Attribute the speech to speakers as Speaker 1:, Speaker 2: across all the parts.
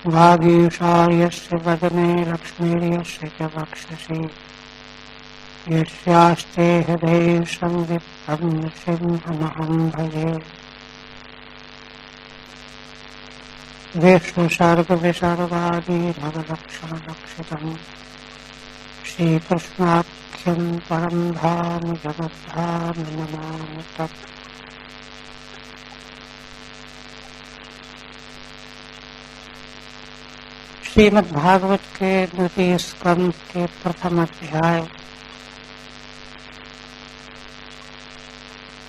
Speaker 1: वागीशार्यस्य वदने लक्ष्मीर्यस्य च वक्षसि यस्यास्ते हृदये संवित् तं नृसिंहमहं भजे। विष्णुसर्गविसर्गादि भवलक्षणलक्षितम् श्रीकृष्णाख्यं परं धाम जगद्धाम नमामि तत्। श्रीमद्भागवत के द्वितीय स्कंद के प्रथम अध्याय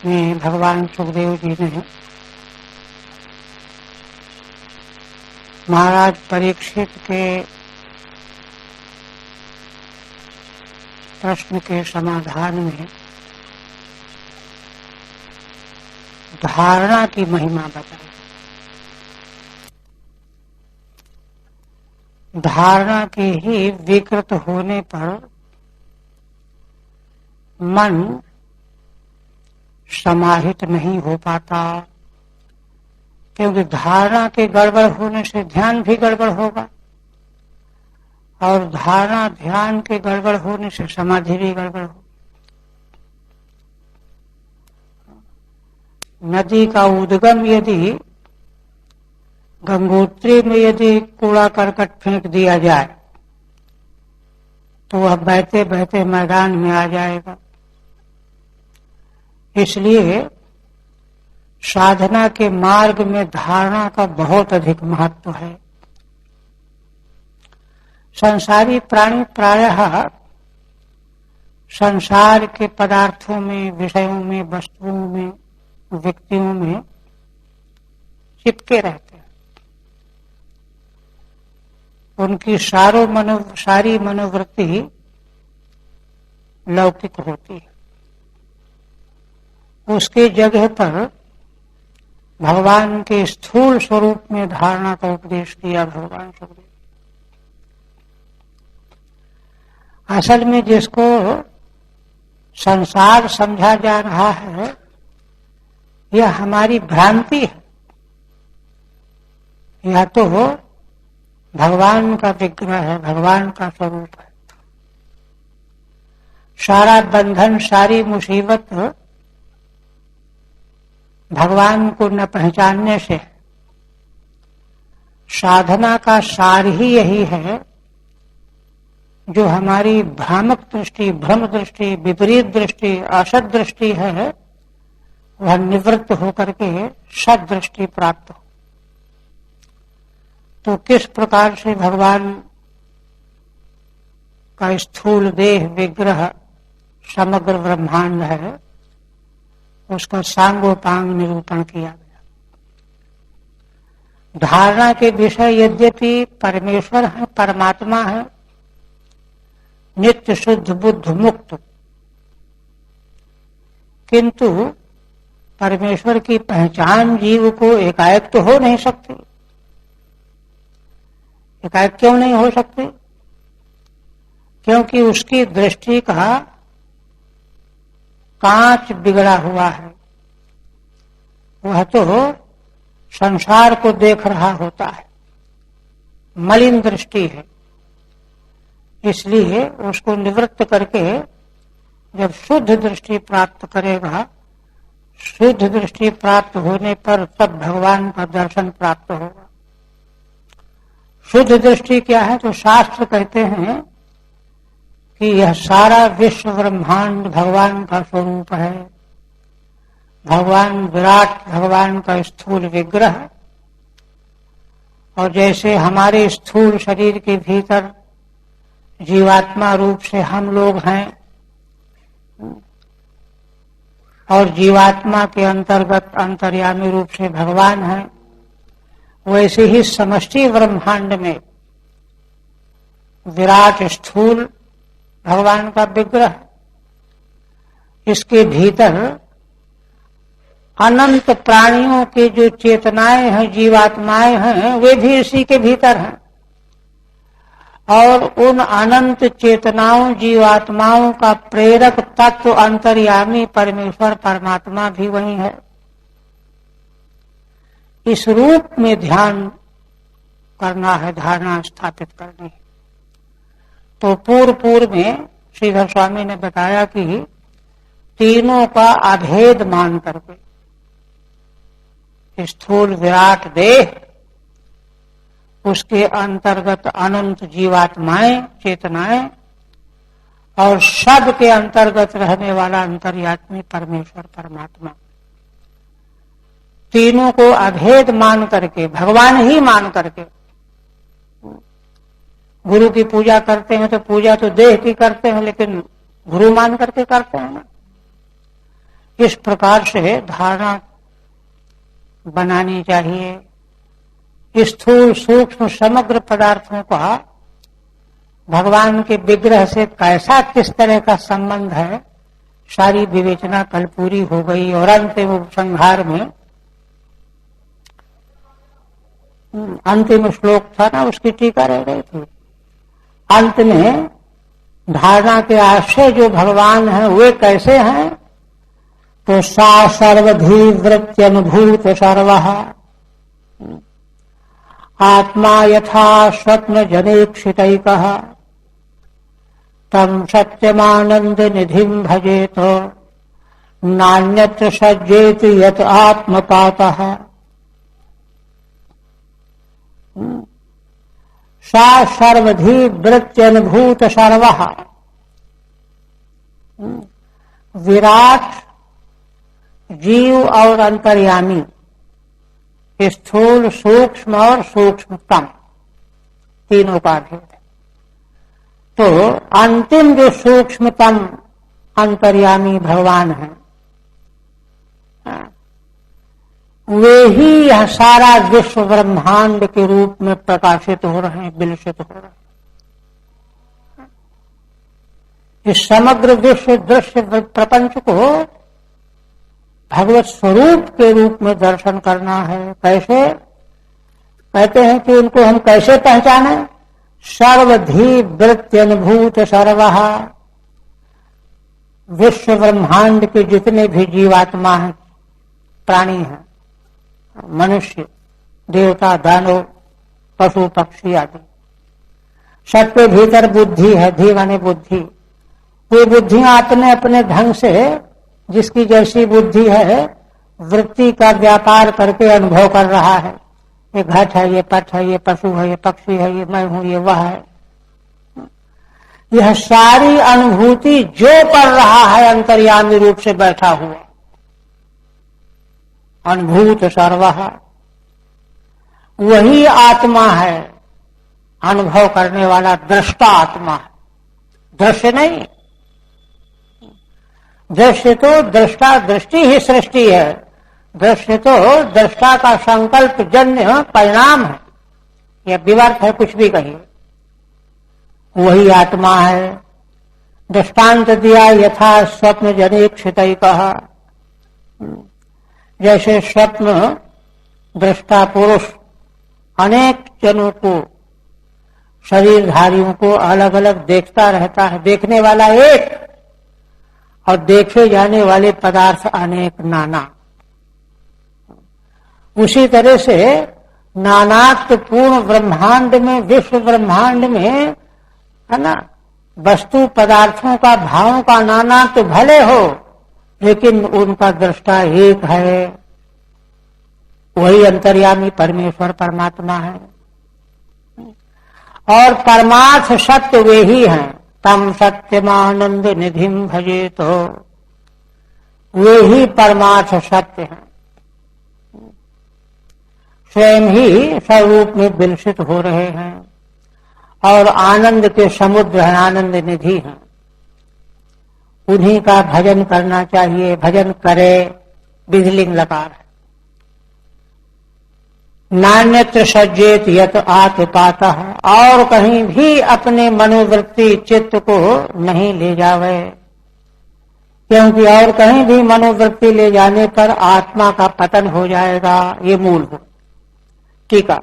Speaker 1: में भगवान सुखदेव जी ने महाराज परीक्षित के प्रश्न के समाधान में धारणा की महिमा बताई। धारणा के ही विकृत होने पर मन समाहित नहीं हो पाता, क्योंकि धारणा के गड़बड़ होने से ध्यान भी गड़बड़ होगा और धारणा ध्यान के गड़बड़ होने से समाधि भी गड़बड़ होगी। नदी का उद्गम यदि गंगोत्री में यदि कूड़ा करकट फेंक दिया जाए तो वह बहते बहते मैदान में आ जाएगा। इसलिए साधना के मार्ग में धारणा का बहुत अधिक महत्व है। संसारी प्राणी प्रायः संसार के पदार्थों में, विषयों में, वस्तुओं में, व्यक्तियों में चिपके रहते हैं। उनकी सारी मनोवृत्ति लौकिक होती है। उसके जगह पर भगवान के स्थूल स्वरूप में धारणा का उपदेश दिया भगवान सुखदेव। असल में जिसको संसार समझा जा रहा है यह हमारी भ्रांति है। यह तो भगवान का विग्रह है, भगवान का स्वरूप है। सारा बंधन, सारी मुसीबत भगवान को न पहचानने से। साधना का सार ही यही है, जो हमारी भ्रामक दृष्टि, भ्रम दृष्टि, विपरीत दृष्टि, असत दृष्टि है, वह निवृत्त होकर के सद दृष्टि प्राप्त हो। तो किस प्रकार से भगवान का स्थूल देह विग्रह समग्र ब्रह्मांड है, उसका सांगोपांग निरूपण किया गया। धारणा के विषय यद्यपि परमेश्वर है, परमात्मा है, नित्य शुद्ध बुद्ध मुक्त, किंतु परमेश्वर की पहचान जीव को एकाएक तो हो नहीं सकती। एकाएक क्यों नहीं हो सकती? क्योंकि उसकी दृष्टि का कांच बिगड़ा हुआ है। वह तो संसार को देख रहा होता है, मलिन दृष्टि है। इसलिए उसको निवृत्त करके जब शुद्ध दृष्टि प्राप्त करेगा, शुद्ध दृष्टि प्राप्त होने पर तब भगवान का दर्शन प्राप्त होगा। शुद्ध दृष्टि क्या है? तो शास्त्र कहते हैं कि यह सारा विश्व ब्रह्मांड भगवान का स्वरूप है। भगवान विराट, भगवान का स्थूल विग्रह। और जैसे हमारे स्थूल शरीर के भीतर जीवात्मा रूप से हम लोग हैं और जीवात्मा के अंतर्गत अंतर्यामी रूप से भगवान है, वैसे ही समष्टि ब्रह्मांड में विराट स्थूल भगवान का विग्रह, इसके भीतर अनंत प्राणियों के जो चेतनाएं हैं, जीवात्माएं हैं, वे भी इसी के भीतर हैं। और उन अनंत चेतनाओं, जीवात्माओं का प्रेरक तत्व अंतर्यामी परमेश्वर परमात्मा भी वही है। इस रूप में ध्यान करना है, धारणा स्थापित करनी है। तो पूर्व में श्रीधर स्वामी ने बताया कि तीनों का अभेद मान करके स्थूल विराट देह, उसके अंतर्गत अनंत जीवात्माएं, चेतनाएं, और सब के अंतर्गत रहने वाला अंतर्यात्मी परमेश्वर परमात्मा, तीनों को अभेद मान करके, भगवान ही मान करके, गुरु की पूजा करते हैं तो पूजा तो देह की करते हैं, लेकिन गुरु मान करके करते हैं ना। इस प्रकार से धारणा बनानी चाहिए। स्थूल सूक्ष्म समग्र पदार्थों का भगवान के विग्रह से कैसा, किस तरह का संबंध है, सारी विवेचना कल पूरी हो गई। और अंतिम उपसंहार में अंतिम श्लोक था ना, उसकी टीका रह गई थी। अंत में धारणा के आश्रय जो भगवान हैं वे कैसे हैं, तो सा सर्वधी वृत्त्यनुभूत सर्वः आत्मा यथा स्वप्न जनेक्षितैकः तम सत्यमानंद निधिं भजेत नान्यत्र सज्जेत यत आत्मपातः। सा सर्वधी वृत्त्यनुभूत सर्वः, विराट जीव और अंतर्यामी, स्थूल सूक्ष्म और सूक्ष्मतम, तीनों का भेद है। तो अंतिम जो सूक्ष्मतम अंतर्यामी भगवान है, वे ही यह सारा विश्व ब्रह्मांड के रूप में प्रकाशित हो रहे हैं, विलसित हो रहे हैं। इस समग्र विश्व दृश्य प्रपंच को भगवत स्वरूप के रूप में दर्शन करना है। कैसे? कहते हैं कि उनको हम कैसे पहचाने? सर्वधी वृत्त्यनुभूत सर्वः, विश्व ब्रह्मांड के जितने भी जीवात्मा हैं, प्राणी हैं, मनुष्य, देवता, दानव, पशु पक्षी आदि, सबके भीतर बुद्धि है। धी माने बुद्धि। ये बुद्धियां अपने अपने ढंग से, जिसकी जैसी बुद्धि है, वृत्ति का व्यापार करके अनुभव कर रहा है। ये घट है, ये पट है, ये पशु है, ये पक्षी है, ये मैं हूं, ये वह है। यह सारी अनुभूति जो कर रहा है अंतर्यामी रूप से बैठा हुआ, अनुभूत सर्वः, वही आत्मा है, अनुभव करने वाला दृष्टा आत्मा है, दृश्य नहीं। दृश्य तो दृष्टा, दृष्टि ही सृष्टि है। दृश्य तो दृष्टा का संकल्प जन्य परिणाम है, यह विवर्त है, कुछ भी कहिए। वही आत्मा है। दृष्टांत दिया यथा स्वप्न जनेक्षितैकः, जैसे स्वप्न दृष्टा पुरुष अनेक जनों को, शरीरधारियों को अलग अलग देखता रहता है। देखने वाला एक और देखे जाने वाले पदार्थ अनेक, नाना। उसी तरह से नानात्व पूर्ण ब्रह्मांड में, विश्व ब्रह्मांड में, है ना, वस्तु पदार्थों का, भावों का नानात्व भले हो, लेकिन उनका दृष्टा एक है। वही अंतर्यामी परमेश्वर परमात्मा है। और परमार्थ सत्य वे ही हैं। तम सत्यमानंद निधिं भजेत, वे ही परमार्थ सत्य हैं। स्वयं ही स्वरूप में विलसित हो रहे हैं और आनंद के समुद्र हैं, आनंद निधि हैं। उन्हीं का भजन करना चाहिए। भजन करे, विधिलिंग लकार है। नान्यत्र सज्जेत यत आत्मपातः, और कहीं भी अपने मनोवृत्ति चित्त को नहीं ले जावे, क्योंकि और कहीं भी मनोवृत्ति ले जाने पर आत्मा का पतन हो जाएगा। ये मूल हो। ठीक है।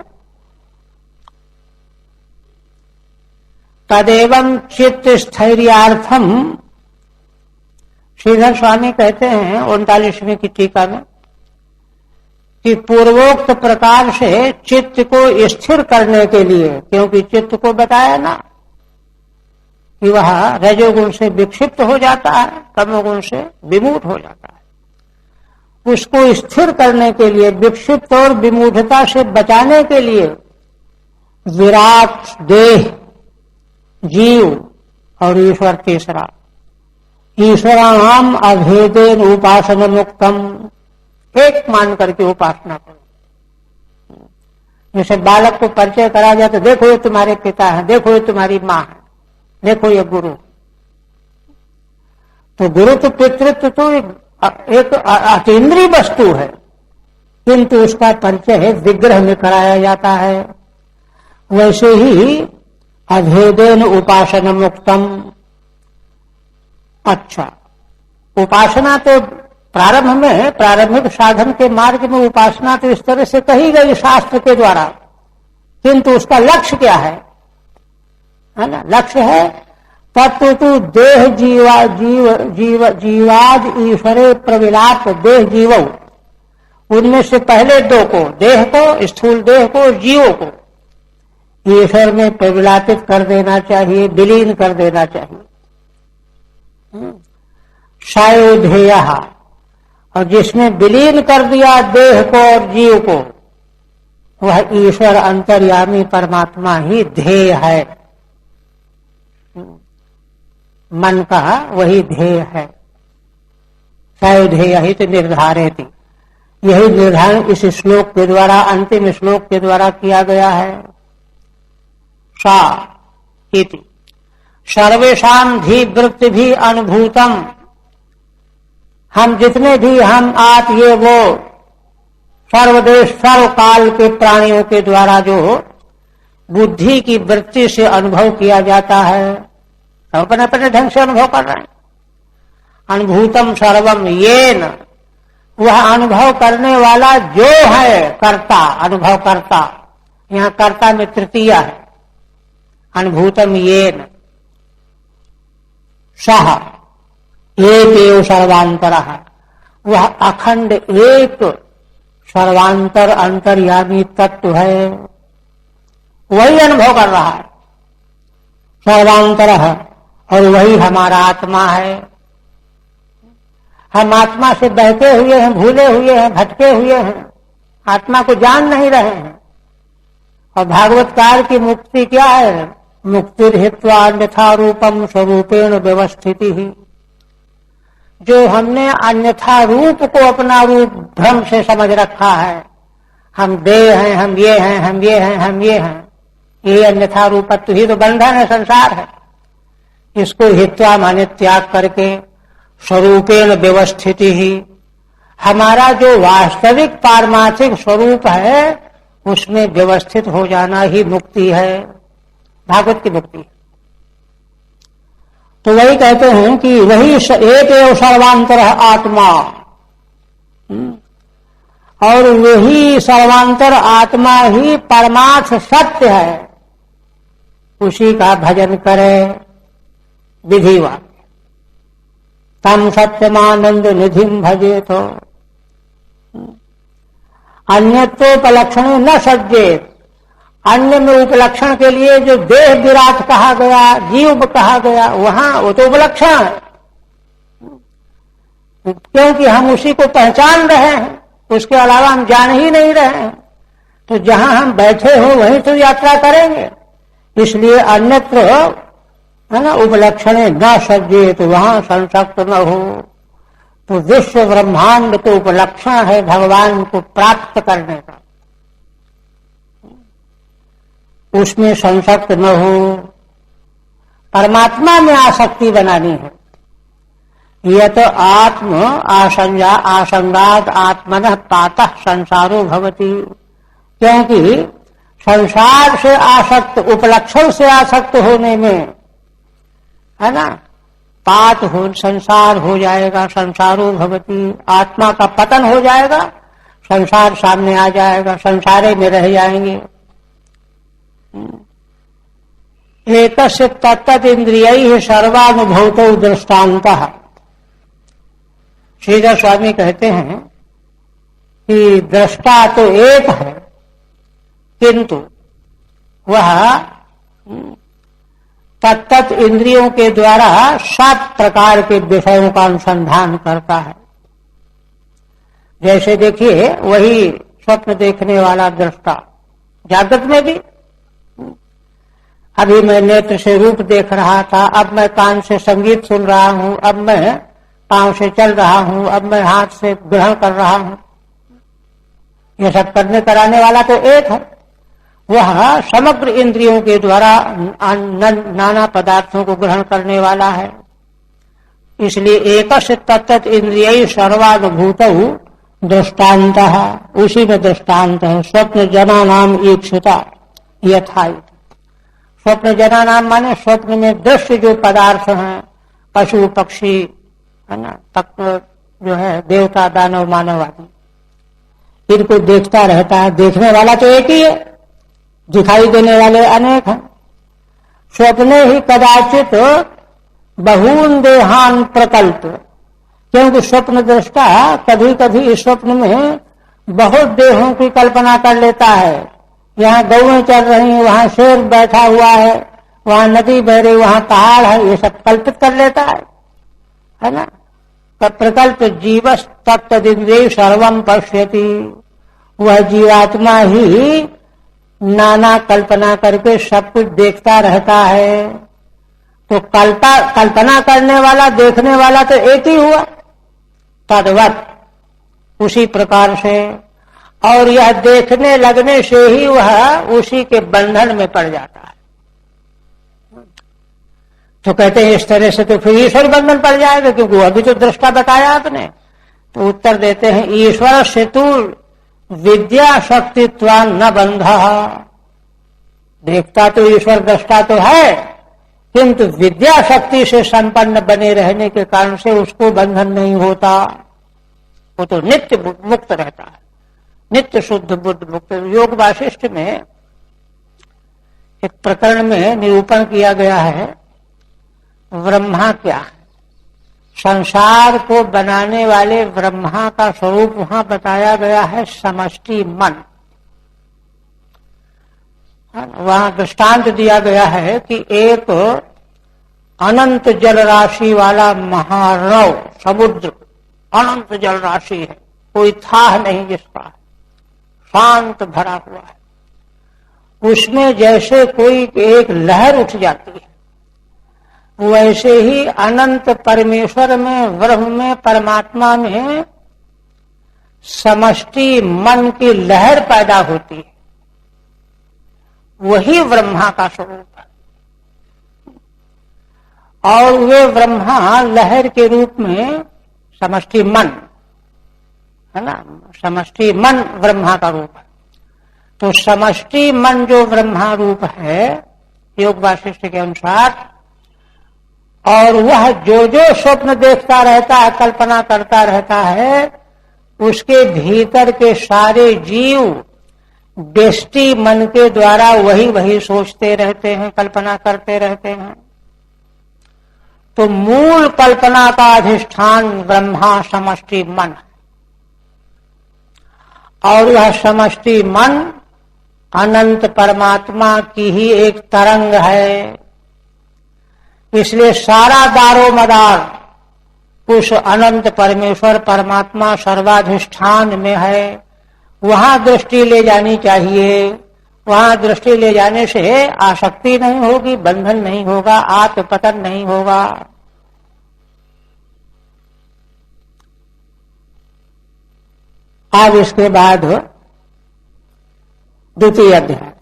Speaker 1: तदेवं चित्त स्थैर्यार्थम, श्रीधर स्वामी कहते हैं 39वीं की टीका में कि पूर्वोक्त प्रकार से चित्त को स्थिर करने के लिए, क्योंकि चित्त को बताया ना कि वह रजोगुण से विक्षिप्त हो जाता है, तमोगुण से विमूढ़ हो जाता है। उसको स्थिर करने के लिए, विक्षिप्त और विमूढ़ता से बचाने के लिए विराट देह, जीव और ईश्वर तीसरा, ईश्वराणाम अभेदेन उपासना मुक्तम, एक मान करके उपासना करो। जैसे बालक को परिचय करा जाए तो देखो ये तुम्हारे पिता है, देखो ये तुम्हारी माँ है, देखो ये गुरु। तो गुरु तो पितृत्व तो एक अतीन्द्रिय वस्तु है, किंतु उसका परिचय विग्रह में कराया जाता है। वैसे ही अभेदेन उपासना मुक्तम। अच्छा, उपासना तो प्रारंभ में, प्रारंभिक साधन के मार्ग में उपासना तो इस तरह से कही गई शास्त्र के द्वारा, किंतु उसका लक्ष्य क्या है ना? लक्ष्य है तत्व तो देह जीवाद ईश्वरे प्रविलाप, देह जीवो, उनमें से पहले दो को, देह को, स्थूल देह को, जीवों को ईश्वर में प्रविलापित कर देना चाहिए, विलीन कर देना चाहिए। सायोधेय, और जिसने विलीन कर दिया देह को और जीव को, वह ईश्वर अंतर्यामी परमात्मा ही ध्येय है। मन का वही ध्येय है। सायोधेय ही तो निर्धारित, यही निर्धारण इस श्लोक के द्वारा, अंतिम श्लोक के द्वारा किया गया है। सा इति सर्वेषां धी वृत्ति भी अनुभूतम, हम जितने भी हम आप ये वो सर्वदेश सर्वकाल के प्राणियों के द्वारा जो बुद्धि की वृत्ति से अनुभव किया जाता है, अपने अपने ढंग से अनुभव कर रहे हैं। अनुभूतम सर्वम येन, वह अनुभव करने वाला जो है कर्ता, अनुभव करता, यहाँ कर्ता में तृतीया है। अनुभूतम येन सह एक एव सर्वांतर, वह अखंड एक सर्वांतर अंतर्यामी तत्व है, वही अनुभव कर रहा है। सर्वांतर है और वही हमारा आत्मा है। हम आत्मा से बहते हुए हैं, भूले हुए हैं, भटके हुए हैं, आत्मा को जान नहीं रहे हैं। और भागवतकार की मुक्ति क्या है? मुक्तिर्हित्वा अन्यथा रूपम स्वरूपेण व्यवस्थिति ही। जो हमने अन्यथा रूप को अपना रूप भ्रम से समझ रखा है, हम देह हैं, हम ये हैं, हम ये हैं, हम ये हैं, ये अन्यथा रूपत्व ही तो बंधन है, संसार है। इसको हित्वा माने त्याग करके स्वरूपेण व्यवस्थिति ही, हमारा जो वास्तविक पारमार्थिक स्वरूप है उसमें व्यवस्थित हो जाना ही मुक्ति है, भागवत की मुक्ति। तो वही कहते हैं कि वही एक एव सर्वांतर आत्मा, और वही सर्वांतर आत्मा ही परमार्थ सत्य है, उसी का भजन करे विधिवाक्य। तम सत्यमानंद निधिम भजे तो अन्यत्रोपलक्षण न सज्जेत, अन्य में उपलक्षण के लिए जो देह विराट कहा गया, जीव कहा गया, वहां वो तो उपलक्षण है, क्योंकि हम उसी को पहचान रहे हैं, उसके अलावा हम जान ही नहीं रहे हैं। तो जहां हम बैठे हो वहीं तो यात्रा करेंगे, इसलिए अन्यत्र है ना उपलक्षण न सज्जे, तो वहां संसक्त न हो। तो विश्व ब्रह्मांड तो उपलक्षण है भगवान को प्राप्त करने का, उसमें संसक्त न हो, परमात्मा में आसक्ति बनानी है। यह तो आत्म आसंगात आत्मनः पातः संसारो भवति, क्योंकि संसार से आसक्त, उपलक्षण से आसक्त होने में है ना पात हो, संसार हो जाएगा, संसारो भवति, आत्मा का पतन हो जाएगा, संसार सामने आ जाएगा, संसारे में रह जाएंगे। एकस्य तत्तत् इंद्रियैः सर्वानुभूतौ दृष्टान्तः। श्रीधर स्वामी कहते हैं कि दृष्टा तो एक है, किंतु वह तत्त इंद्रियों के द्वारा 7 प्रकार के विषयों का अनुसंधान करता है। जैसे देखिए, वही स्वप्न देखने वाला दृष्टा जागृत में भी, अभी मैं नेत्र से रूप देख रहा था, अब मैं कान से संगीत सुन रहा हूं, अब मैं पांव से चल रहा हूं, अब मैं हाथ से ग्रहण कर रहा हूं। यह सब करने कराने वाला तो एक है। वह समग्र इंद्रियों के द्वारा नाना पदार्थों को ग्रहण करने वाला है। इसलिए एकस्य तत्त इंद्रिय सर्वानुभूत दृष्टांत, उसी में दृष्टांत है। स्वप्न जना नाम ईक्षिता यथा। स्वप्न जना नाम माने स्वप्न में दृश्य जो पदार्थ हैं, पशु पक्षी है ना, तत्व जो है, देवता दानव मानव आदि, इनको देखता रहता है। देखने वाला तो एक ही है, दिखाई देने वाले अनेक हैं। स्वप्ने ही कदाचित बहून देहान प्रकल्प, क्योंकि स्वप्न दृष्टा कभी कभी इस स्वप्न में बहुत देहों की कल्पना कर लेता है। यहाँ गौएं चल रही हैं, वहां शेर बैठा हुआ है, वहां नदी बह रही, वहां पहाड़ है, ये सब कल्पित कर लेता है ना। प्रकल्प जीवस तत्तदिंद्रिय सर्वम पश्यति, वह जीवात्मा ही नाना कल्पना करके सब कुछ देखता रहता है। तो कल्पना करने वाला देखने वाला तो एक ही हुआ, तद्वत उसी प्रकार से। और यह देखने लगने से ही वह उसी के बंधन में पड़ जाता है। तो कहते हैं इस तरह से तो फिर ईश्वर बंधन पड़ जाएगा, क्योंकि वह भी तो दृष्टा बताया आपने। तो उत्तर देते हैं ईश्वर सेतु विद्या शक्तित्वान न बंध। देखता तो ईश्वर दृष्टा तो है, किंतु विद्या शक्ति से संपन्न बने रहने के कारण से उसको बंधन नहीं होता। वो तो नित्य मुक्त रहता है, नित्य शुद्ध बुद्ध मुक्त। योग वासिष्ठ में एक प्रकरण में निरूपण किया गया है, ब्रह्मा क्या है। संसार को बनाने वाले ब्रह्मा का स्वरूप वहां बताया गया है समष्टि मन। वहां दृष्टांत दिया गया है कि एक अनंत जल राशि वाला महारव समुद्र, अनंत जल राशि है, कोई थाह नहीं जिसका, शांत भरा हुआ है। उसमें जैसे कोई एक लहर उठ जाती है, वैसे ही अनंत परमेश्वर में, ब्रह्म में, परमात्मा में समष्टि मन की लहर पैदा होती है। वही ब्रह्मा का स्वरूप है। और वे ब्रह्मा लहर के रूप में समष्टि मन है ना, समष्टि मन ब्रह्मा का रूप है। तो समष्टि मन जो ब्रह्मा रूप है योग वासिष्ठ के अनुसार, और वह जो जो स्वप्न देखता रहता है, कल्पना करता रहता है, उसके भीतर के सारे जीव व्यष्टि मन के द्वारा वही वही सोचते रहते हैं, कल्पना करते रहते हैं। तो मूल कल्पना का अधिष्ठान ब्रह्मा समष्टि मन है। और वह समष्टि मन अनंत परमात्मा की ही एक तरंग है। इसलिए सारा दारो मदार उस अनंत परमेश्वर परमात्मा सर्वाधिष्ठान में है। वहां दृष्टि ले जानी चाहिए। वहां दृष्टि ले जाने से आसक्ति नहीं होगी, बंधन नहीं होगा, आत्मपतन नहीं होगा। अब इसके बाद द्वितीय अध्याय।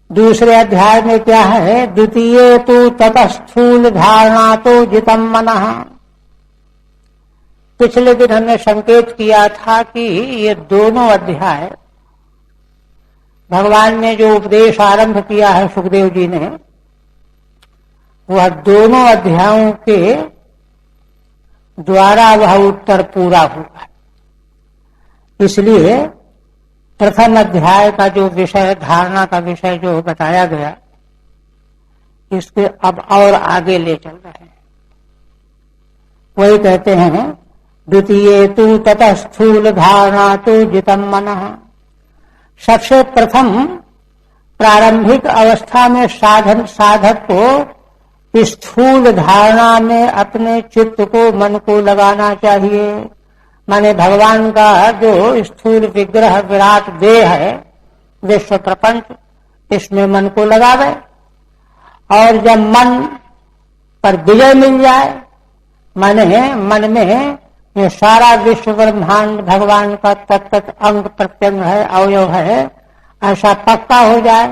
Speaker 1: दूसरे अध्याय में क्या है? द्वितीय तो ततस्थूल धारणा तो जितम मनः। पिछले दिन हमने संकेत किया था कि ये दोनों अध्याय भगवान ने जो उपदेश आरंभ किया है सुखदेव जी ने, वह दोनों अध्यायों के द्वारा वह उत्तर पूरा हुआ। इसलिए प्रथम अध्याय का जो विषय, धारणा का विषय जो बताया गया, इसके अब और आगे ले चल रहे हैं। वही कहते हैं द्वितीय तु ततः स्थूल धारणा तो जितम मनः। सबसे प्रथम प्रारंभिक अवस्था में साधक को स्थूल धारणा में अपने चित्त को, मन को लगाना चाहिए। माने भगवान का जो स्थूल विग्रह विराट देह है, विश्व प्रपंच, इसमें मन को लगावे। और जब मन पर विजय मिल जाए, माने मन में ये सारा विश्व ब्रह्मांड भगवान का तत्त अंग प्रत्यंग है, अवयव है, ऐसा पक्का हो जाए,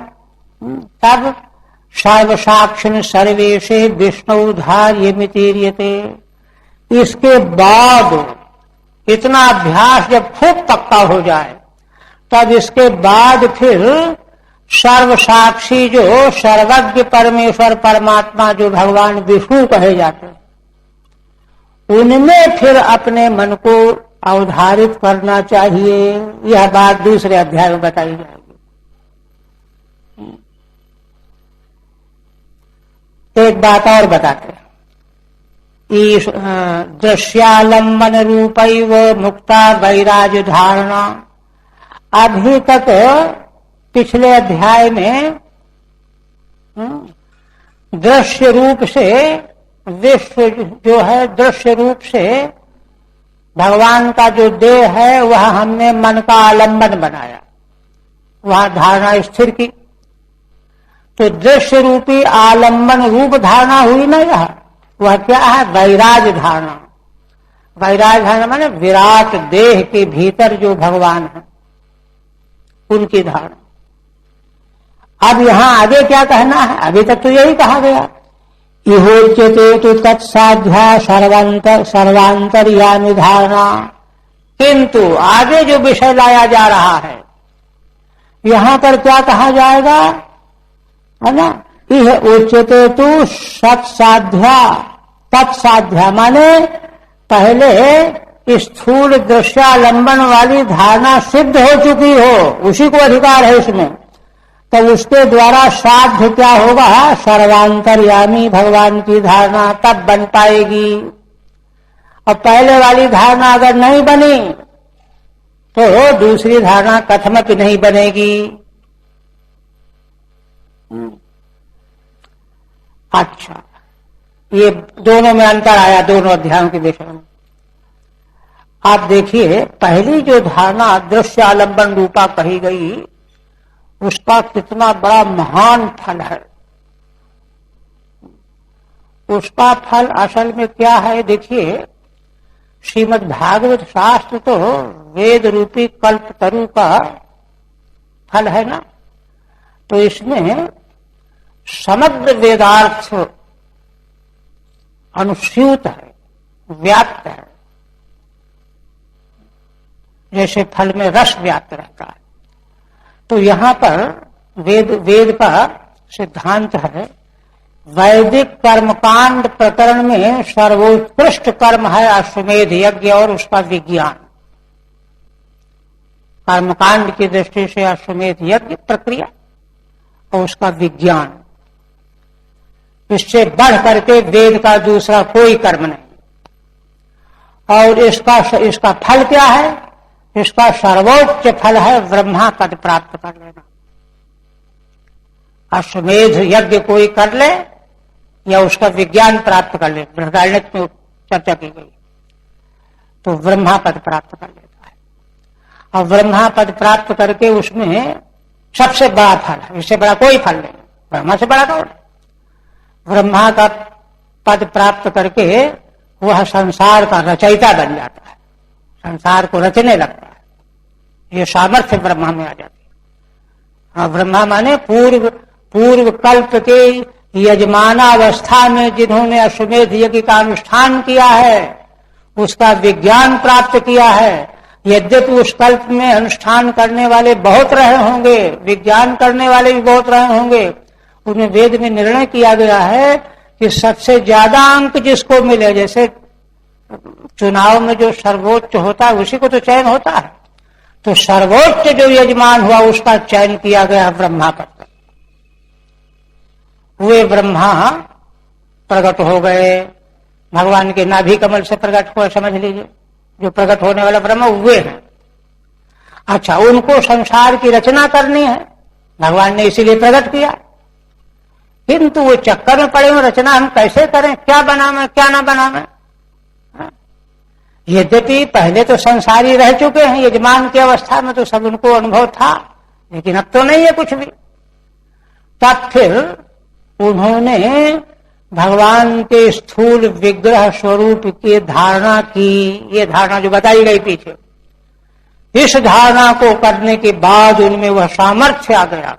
Speaker 1: तब सर्वसाक्षिण सर्वेशे विष्णु धार्यमितीर्यते। इसके बाद इतना अभ्यास जब खूब पक्का हो जाए, तब इसके बाद फिर सर्वसाक्षी जो सर्वज्ञ परमेश्वर परमात्मा जो भगवान विष्णु कहे जाते हैं, उनमें फिर अपने मन को अवधारित करना चाहिए। यह बात दूसरे अध्याय में बताई जाएगी। एक बात और बताते हैं, दृश्यालंबन रूपैव मुक्ता वैराग्य धारणा। अभी तक पिछले अध्याय में दृश्य रूप से विश्व जो है, दृश्य रूप से भगवान का जो देह है, वह हमने मन का आलंबन बनाया, वहां धारणा स्थिर की। तो दृश्य रूपी आलंबन रूप धारणा हुई ना, यह वह क्या है? वैराग्य धारणा। वैराग्य धारणा माने विराट देह के भीतर जो भगवान है, उनकी धारणा। अब यहां आगे क्या कहना है? अभी तक तो यही कहा गया, इहोच्यते तो तत्साध्या सर्वांतर्यामी धारणा। किंतु आगे जो विषय लाया जा रहा है, यहां पर क्या कहा जाएगा, है ना? इह उच्यते तो सत्साध्या, तत्साध्या माने पहले स्थूल दृश्यालंबन वाली धारणा सिद्ध हो चुकी हो, उसी को अधिकार है इसमें, तो उसके द्वारा साध्य क्या होगा? सर्वांतर्यामी भगवान की धारणा तब बन पाएगी। और पहले वाली धारणा अगर नहीं बनी तो दूसरी धारणा कथमपि नहीं बनेगी। अच्छा, ये दोनों में अंतर आया, दोनों अध्यायों के विषय में। आप देखिए, पहली जो धारणा दृश्य आलंबन रूपा कही गई, उसका कितना बड़ा महान फल है। उसका फल असल में क्या है? देखिए, श्रीमद् भागवत शास्त्र तो वेद रूपी कल्पतरु का फल है ना, तो इसमें समग्र वेदार्थ अनुस्यूत है, व्याप्त है, जैसे फल में रस व्याप्त रहता है। तो यहां पर वेद का सिद्धांत है, वैदिक कर्मकांड प्रकरण में सर्वोत्कृष्ट कर्म है अश्वमेध यज्ञ और उसका विज्ञान। कर्मकांड की दृष्टि से अश्वमेध यज्ञ प्रक्रिया और उसका विज्ञान, इससे बढ़ करके वेद का दूसरा कोई कर्म नहीं। और इसका फल क्या है? इसका सर्वोच्च फल है ब्रह्मा पद प्राप्त कर लेना। अश्वमेध यज्ञ कोई कर ले या उसका विज्ञान प्राप्त कर ले, बृहदारण्यक में चर्चा की गई, तो ब्रह्मा पद प्राप्त कर लेता है। और ब्रह्मा पद प्राप्त करके उसमें सबसे बड़ा फल है, इससे बड़ा कोई फल नहीं, ब्रह्मा से बड़ा कौन? ब्रह्मा का पद प्राप्त करके वह संसार का रचयिता बन जाता है, संसार को रचने लगता है। ये सामर्थ्य ब्रह्मा में आ जाती है। ब्रह्मा माने पूर्व कल्प के यजमानावस्था में जिन्होंने अश्वमेध यज्ञ का अनुष्ठान किया है, उसका विज्ञान प्राप्त किया है। यद्यपि उस कल्प में अनुष्ठान करने वाले बहुत रहे होंगे, विज्ञान करने वाले भी बहुत रहे होंगे, उन्हें वेद में निर्णय किया गया है कि सबसे ज्यादा अंक जिसको मिले, जैसे चुनाव में जो सर्वोच्च होता है उसी को तो चयन होता है, तो सर्वोच्च जो यजमान हुआ उसका चयन किया गया ब्रह्मा पर। वे ब्रह्मा प्रकट हो गए, भगवान के नाभि कमल से प्रकट हुए, समझ लीजिए। जो प्रकट होने वाला ब्रह्म वे हैं। अच्छा, उनको संसार की रचना करनी है, भगवान ने इसीलिए प्रकट किया, किंतु वो चक्कर में पड़े हुए रचना हम कैसे करें, क्या बनावे क्या ना बनावे। यद्यपि पहले तो संसारी रह चुके हैं, यजमान की अवस्था में तो सब उनको अनुभव था, लेकिन अब तो नहीं है कुछ भी। तब फिर उन्होंने भगवान के स्थूल विग्रह स्वरूप की धारणा की, ये धारणा जो बताई गई पीछे, इस धारणा को करने के बाद उनमें वह सामर्थ्य आ गया,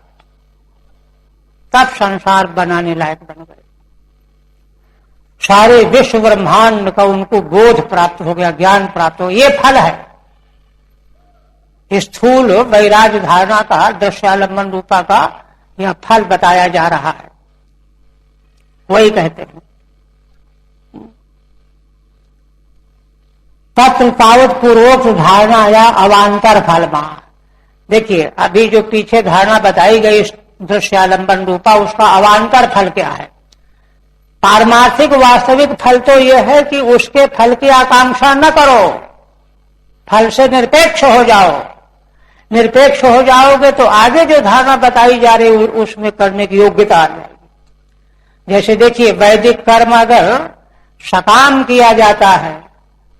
Speaker 1: तब संसार बनाने लायक बन गए। सारे विश्व ब्रह्मांड का उनको बोध प्राप्त हो गया, ज्ञान प्राप्त हो। ये फल है स्थूल वैराग्य धारणा का, दृश्यालंबन रूपा का यह फल बताया जा रहा है। वही कहते हैं तत्र तावत पूर्वोक्त धारणा या अवांतर फल। देखिए, अभी जो पीछे धारणा बताई गई दृश्यालंबन रूपा, उसका अवांतर फल क्या है? पारमार्थिक वास्तविक फल तो यह है कि उसके फल की आकांक्षा न करो, फल से निरपेक्ष हो जाओ। निरपेक्ष हो जाओगे तो आगे जो धारणा बताई जा रही है उसमें करने की योग्यता आ जाएगी। जैसे देखिए, वैदिक कर्म अगर सकाम किया जाता है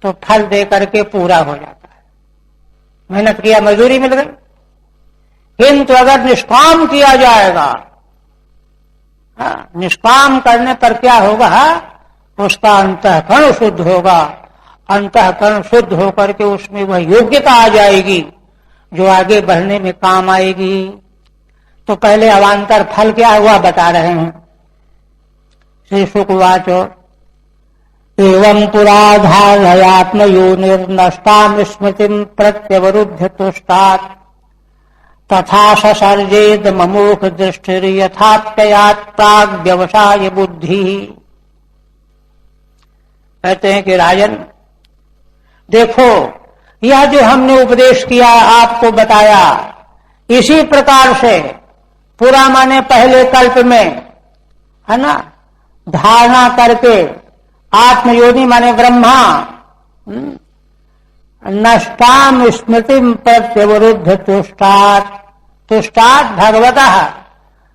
Speaker 1: तो फल दे करके पूरा हो जाता है, मेहनत किया मजदूरी मिल गई। किंतु अगर निष्काम किया जाएगा, निष्काम करने पर क्या होगा? उसका अंतःकरण शुद्ध होगा, अंतःकरण शुद्ध होकर के उसमें वह योग्यता आ जाएगी जो आगे बढ़ने में काम आएगी। तो पहले अवांतर फल क्या हुआ बता रहे हैं। श्री शुकवाच एवं पुराधारयात्मयोनिर्नष्टां स्मृतिं प्रत्यवरुध्य तुष्टात् तथा ससर्जेद ममोह दृष्टिर्यथाप्ययात् प्राग व्यवसाय बुद्धि। कहते हैं कि राजन देखो, यह जो हमने उपदेश किया, आपको बताया, इसी प्रकार से पूरा माने पहले कल्प में, है ना, धारणा करके आत्मयोनि माने ब्रह्मा, नष्टाम स्मृतिम प्रत्यवरुद्ध तुष्टात्, तुष्टात् भगवतः,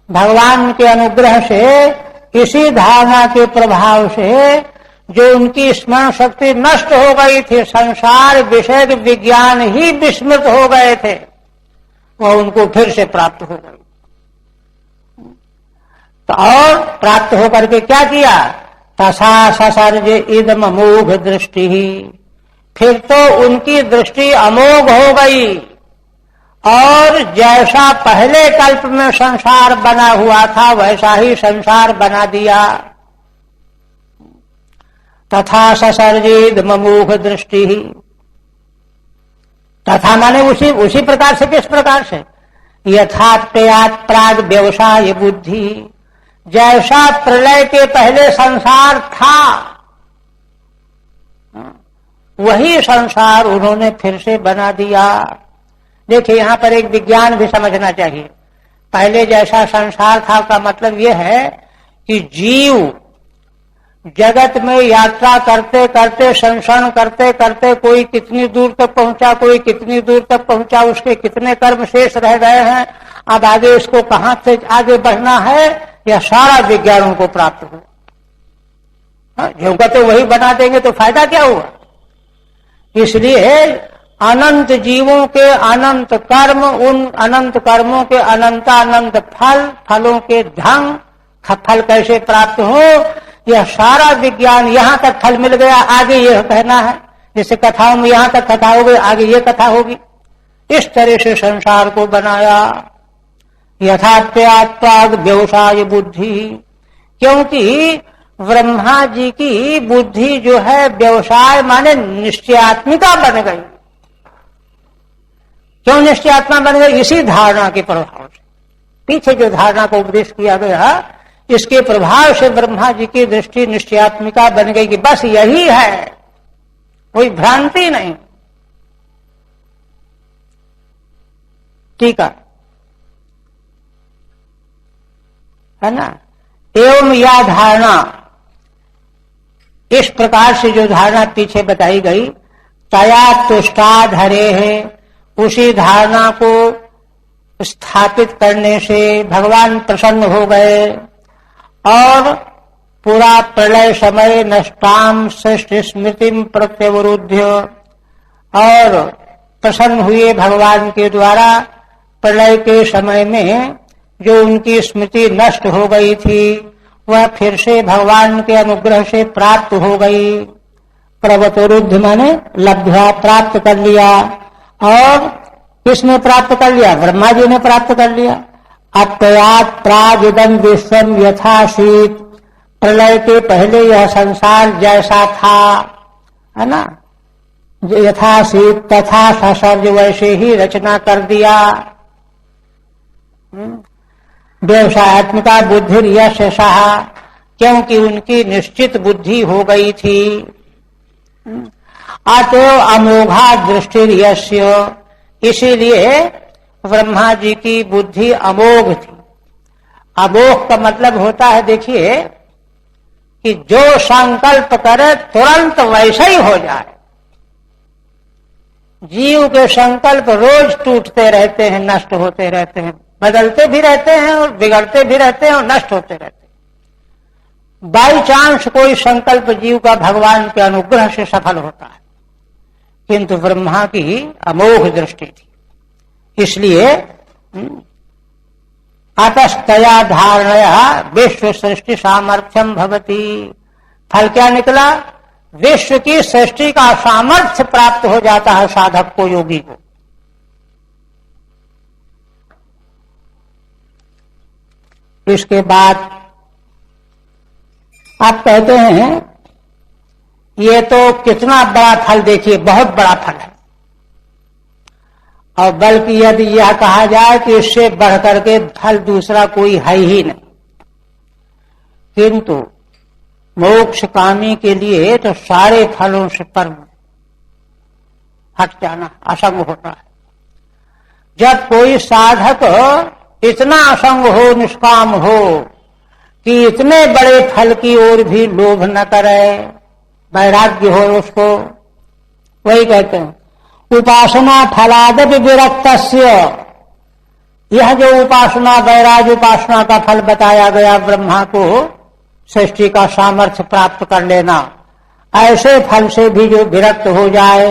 Speaker 1: भगवान के अनुग्रह से, इसी धारणा के प्रभाव से जो उनकी स्मरण शक्ति नष्ट हो गई थी, संसार विषय विज्ञान ही विस्मृत हो गए थे, वह उनको फिर से प्राप्त हो गई। तो और प्राप्त होकर के क्या किया? तथा ससर्ज इदम अमोघ दृष्टि, फिर तो उनकी दृष्टि अमोघ हो गई और जैसा पहले कल्प में संसार बना हुआ था वैसा ही संसार बना दिया। तथा ससर्जेद ममोघ दृष्टि, तथा माने उसी प्रकार से। किस प्रकार से? यथाप्ययात् प्राग व्यवसाय बुद्धि, जैसा प्रलय के पहले संसार था वही संसार उन्होंने फिर से बना दिया। देखिए, यहां पर एक विज्ञान भी समझना चाहिए। पहले जैसा संसार था का मतलब यह है कि जीव जगत में यात्रा करते करते, संसरण करते करते, कोई कितनी दूर तक पहुंचा, कोई कितनी दूर तक पहुंचा, उसके कितने कर्म शेष रह गए हैं, अब आगे इसको कहां से आगे बढ़ना है, यह सारा विज्ञान उनको प्राप्त हुआ। जो तो वही बना देंगे तो फायदा क्या हुआ? इसलिए अनंत जीवों के अनंत कर्म, उन अनंत कर्मों के अनंत फल, फलों के ढंग, फल कैसे प्राप्त हो, यह सारा विज्ञान यहां तक फल मिल गया, आगे यह कहना है। जैसे कथाओं में यहां तक कथा हो गई, आगे यह कथा होगी। इस तरह से संसार को बनाया। यथाप्ययात् प्राग व्यवसाय बुद्धि, क्योंकि ब्रह्मा जी की बुद्धि जो है व्यवसाय माने निश्चयात्मिका बन गई। क्यों निश्चयात्मा बन गई? इसी धारणा के प्रभाव से। पीछे जो धारणा को उपदेश किया गया, इसके प्रभाव से ब्रह्मा जी की दृष्टि निश्चयात्मिका बन गई कि बस यही है, कोई भ्रांति नहीं। ठीक है ना? एवं यह धारणा, इस प्रकार से जो धारणा पीछे बताई गई, तया तुष्टाद हरे है, उसी धारणा को स्थापित करने से भगवान प्रसन्न हो गए और पूरा प्रलय समय नष्टाम सृष्टि स्मृतिम प्रत्यवरुध्य, और प्रसन्न हुए भगवान के द्वारा प्रलय के समय में जो उनकी स्मृति नष्ट हो गई थी वह फिर से भगवान के अनुग्रह से प्राप्त हो गई। प्रवतरुद्ध माने लब्ध्वा, प्राप्त कर लिया। और किसने प्राप्त कर लिया? ब्रह्मा जी ने प्राप्त कर लिया। अप्रयात प्रागिदम विश्वम यथासीत, प्रलय के पहले यह संसार जैसा था, है ना, यथासीत तथा ससर्ज, वैसे ही रचना कर दिया। व्यवसायत्मिका बुद्धि यश सहा, क्योंकि उनकी निश्चित बुद्धि हो गई थी। अतएव अमोघा दृष्टि यस्य, इसीलिए ब्रह्मा जी की बुद्धि अमोघ थी। अमोघ का मतलब होता है, देखिए, कि जो संकल्प करे तुरंत वैसे ही हो जाए। जीव के संकल्प रोज टूटते रहते हैं, नष्ट होते रहते हैं, बदलते भी रहते हैं और बिगड़ते भी रहते हैं और नष्ट होते रहते हैं। बाई चांस कोई संकल्प जीव का भगवान के अनुग्रह से सफल होता है, किंतु ब्रह्मा की अमोघ दृष्टि थी, इसलिए आतस्तया धारणया विश्व सृष्टि सामर्थ्यम भवती। फल क्या निकला? विश्व की सृष्टि का सामर्थ्य प्राप्त हो जाता है साधक को, योगी को। इसके बाद आप कहते हैं ये तो कितना बड़ा फल, देखिए बहुत बड़ा फल है, और बल्कि यदि यह कहा जाए कि इससे बढ़कर के फल दूसरा कोई है ही नहीं, किंतु मोक्ष कामी के लिए तो सारे फलों से पर हट जाना असंग होता है। जब कोई साधक इतना असंग हो, निष्काम हो कि इतने बड़े फल की ओर भी लोभ न करे, वैराग्य हो उसको, वही कहते हैं उपासना फलादपि विरक्तस्य। यह जो उपासना, वैराग्य उपासना का फल बताया गया ब्रह्मा को, सृष्टि का सामर्थ्य प्राप्त कर लेना, ऐसे फल से भी जो विरक्त हो जाए,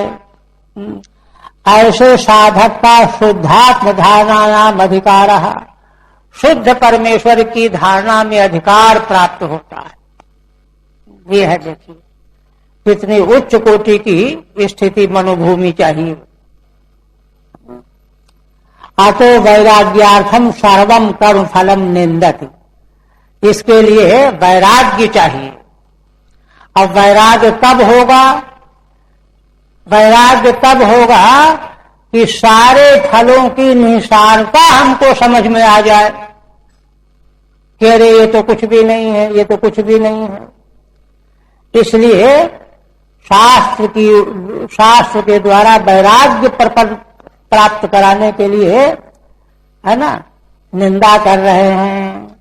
Speaker 1: ऐसे साधक का शुद्धात्म धारणा नाम अधिकार, शुद्ध परमेश्वर की धारणा में अधिकार प्राप्त होता है। ये है, देखिए कितनी उच्च कोटि की स्थिति मनोभूमि चाहिए। अतो वैराग्यार्थम सर्वम कर्म फलम निंदति, इसके लिए वैराग्य चाहिए। अब वैराग्य कब होगा? वैराग्य तब होगा कि सारे फलों की निसारता हमको समझ में आ जाए कि अरे ये तो कुछ भी नहीं है, ये तो कुछ भी नहीं है। इसलिए शास्त्र के द्वारा वैराग्य प्राप्त कराने के लिए, है ना, निंदा कर रहे हैं।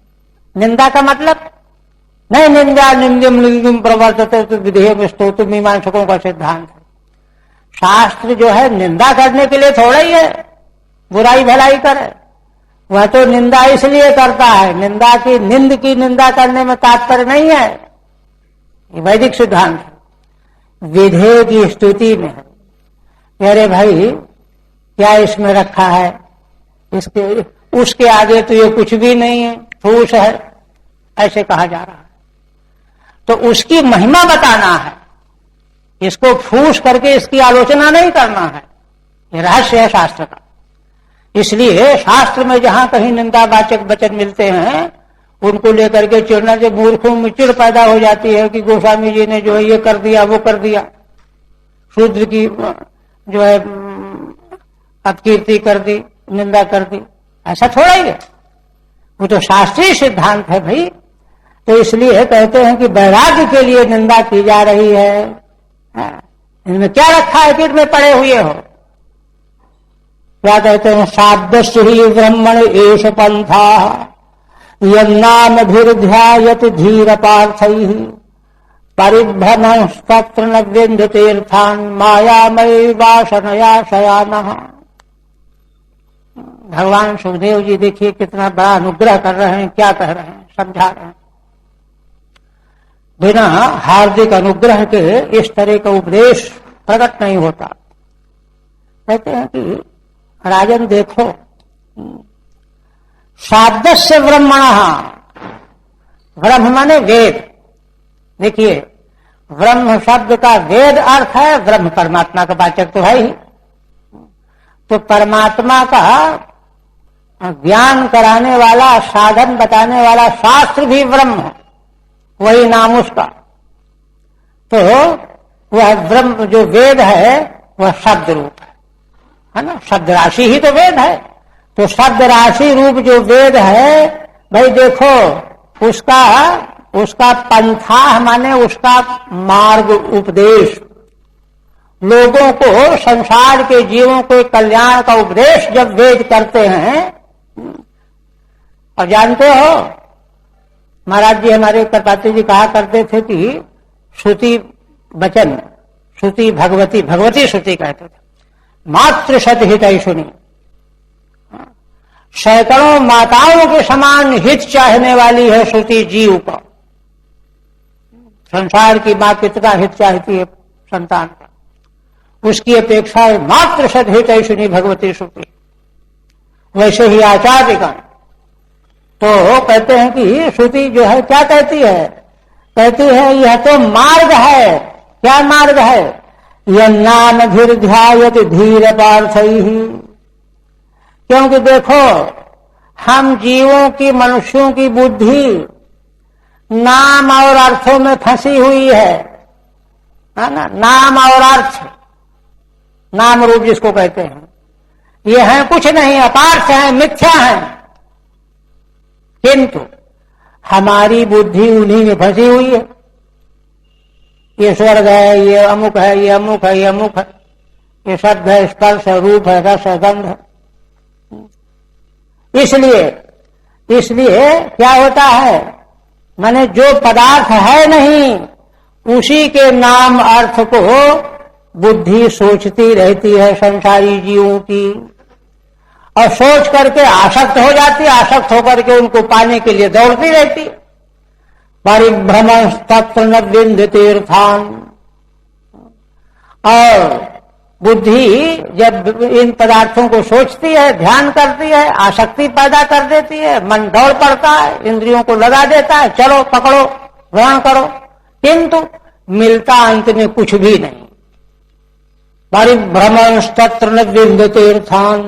Speaker 1: निंदा का मतलब नहीं निंदा निंदम लिंगम प्रवर्तते तो विधेय स्तोत्र मीमांसकों का सिद्धांत है। शास्त्र जो है निंदा करने के लिए थोड़ा ही है, बुराई भलाई करे। वह तो निंदा इसलिए करता है, निंदा की निंदा करने में तात्पर्य नहीं है, ये वैदिक सिद्धांत है। विधेय की स्तुति में है, अरे भाई क्या इसमें रखा है, इसके उसके आगे तो ये कुछ भी नहीं है, फूस है, ऐसे कहा जा रहा है। तो उसकी महिमा बताना है, इसको फूस करके इसकी आलोचना नहीं करना है। ये रहस्य है शास्त्र का। इसलिए शास्त्र में जहां कहीं निंदावाचक वचन मिलते हैं उनको लेकर के चिढ़ना से मूर्खों में चिढ़ पैदा हो जाती है कि गोस्वामी जी ने जो है ये कर दिया, वो कर दिया, शूद्र की जो है अपकीर्ति कर दी, निंदा कर दी। ऐसा थोड़ा ही है, वो तो शास्त्रीय सिद्धांत है भाई। तो इसलिए कहते हैं कि वैराग्य के लिए निंदा की जा रही है। इनमें क्या रखा है कि इनमें पड़े हुए हो? क्या कहते हैं? साद्दस्य ही ब्रह्मण एष पंथा यन्नामभिर्ध्यायत धीर पार्थैः परिभ्रमं तत्र न विंध्य तीर्थान मायामयी वासनया शयानः। भगवान सुखदेव जी देखिए कितना बड़ा अनुग्रह कर रहे हैं, क्या कह रहे हैं, समझा रहे हैं। बिना हार्दिक अनुग्रह के इस तरह का उपदेश प्रकट नहीं होता। कहते हैं कि राजन देखो, शाब्दस्य ब्रह्मणः, ब्रह्म माने वेद। देखिए ब्रह्म शब्द का वेद अर्थ है, ब्रह्म परमात्मा का वाचक तो है ही। तो परमात्मा का ज्ञान कराने वाला, साधन बताने वाला शास्त्र भी ब्रह्म है, वही नाम उसका। तो वह ब्रह्म जो वेद है वह शब्द रूप है ना, शब्द राशि ही तो वेद है। तो शब्द राशि रूप जो वेद है, भाई देखो उसका पंथा माने उसका मार्ग उपदेश, लोगों को, संसार के जीवों के कल्याण का उपदेश जब वेद करते हैं। और जानते हो महाराज जी हमारे करपात्री जी कहा करते थे कि श्रुति वचन, श्रुति भगवती, भगवती श्रुति कहते थे, मातृ सत हित सुनी। सैकड़ों माताओं के समान हित चाहने वाली है श्रुति जीव का। संसार की मां कितना हित चाहती है संतान का, उसकी अपेक्षा है मातृ सत हित सुनी भगवती श्रुति। वैसे ही आचार्यगण तो कहते हैं कि श्रुति जो है क्या कहती है, कहती है यह तो मार्ग है। क्या मार्ग है? यह नाम धीर ध्यायत धीर पार्थैहि। क्योंकि देखो हम जीवों की, मनुष्यों की बुद्धि नाम और अर्थों में फंसी हुई है ना। नाम और अर्थ, नाम रूप जिसको कहते हैं, ये है कुछ नहीं, अपार्थ है, मिथ्या है। किंतु हमारी बुद्धि उन्हीं में फंसी हुई है। ये स्वर्ग है, ये अमुक है, ये अमुक है, ये अमुक है, ये शब्द है, स्पर्श है, रूप है, रस है, गंध है। इसलिए क्या होता है, माने जो पदार्थ है नहीं उसी के नाम अर्थ को बुद्धि सोचती रहती है संसारी जीवों की, और सोच करके आसक्त हो जाती, आसक्त होकर के उनको पाने के लिए दौड़ती रहती। परिभ्रमं तत्र न विंध्य तीर्थान। और बुद्धि जब इन पदार्थों को सोचती है, ध्यान करती है, आसक्ति पैदा कर देती है, मन दौड़ पड़ता है, इंद्रियों को लगा देता है, चलो पकड़ो, ग्रहण करो, किंतु मिलता अंत में कुछ भी नहीं। परिभ्रमं तत्र न विंध्य तीर्थान,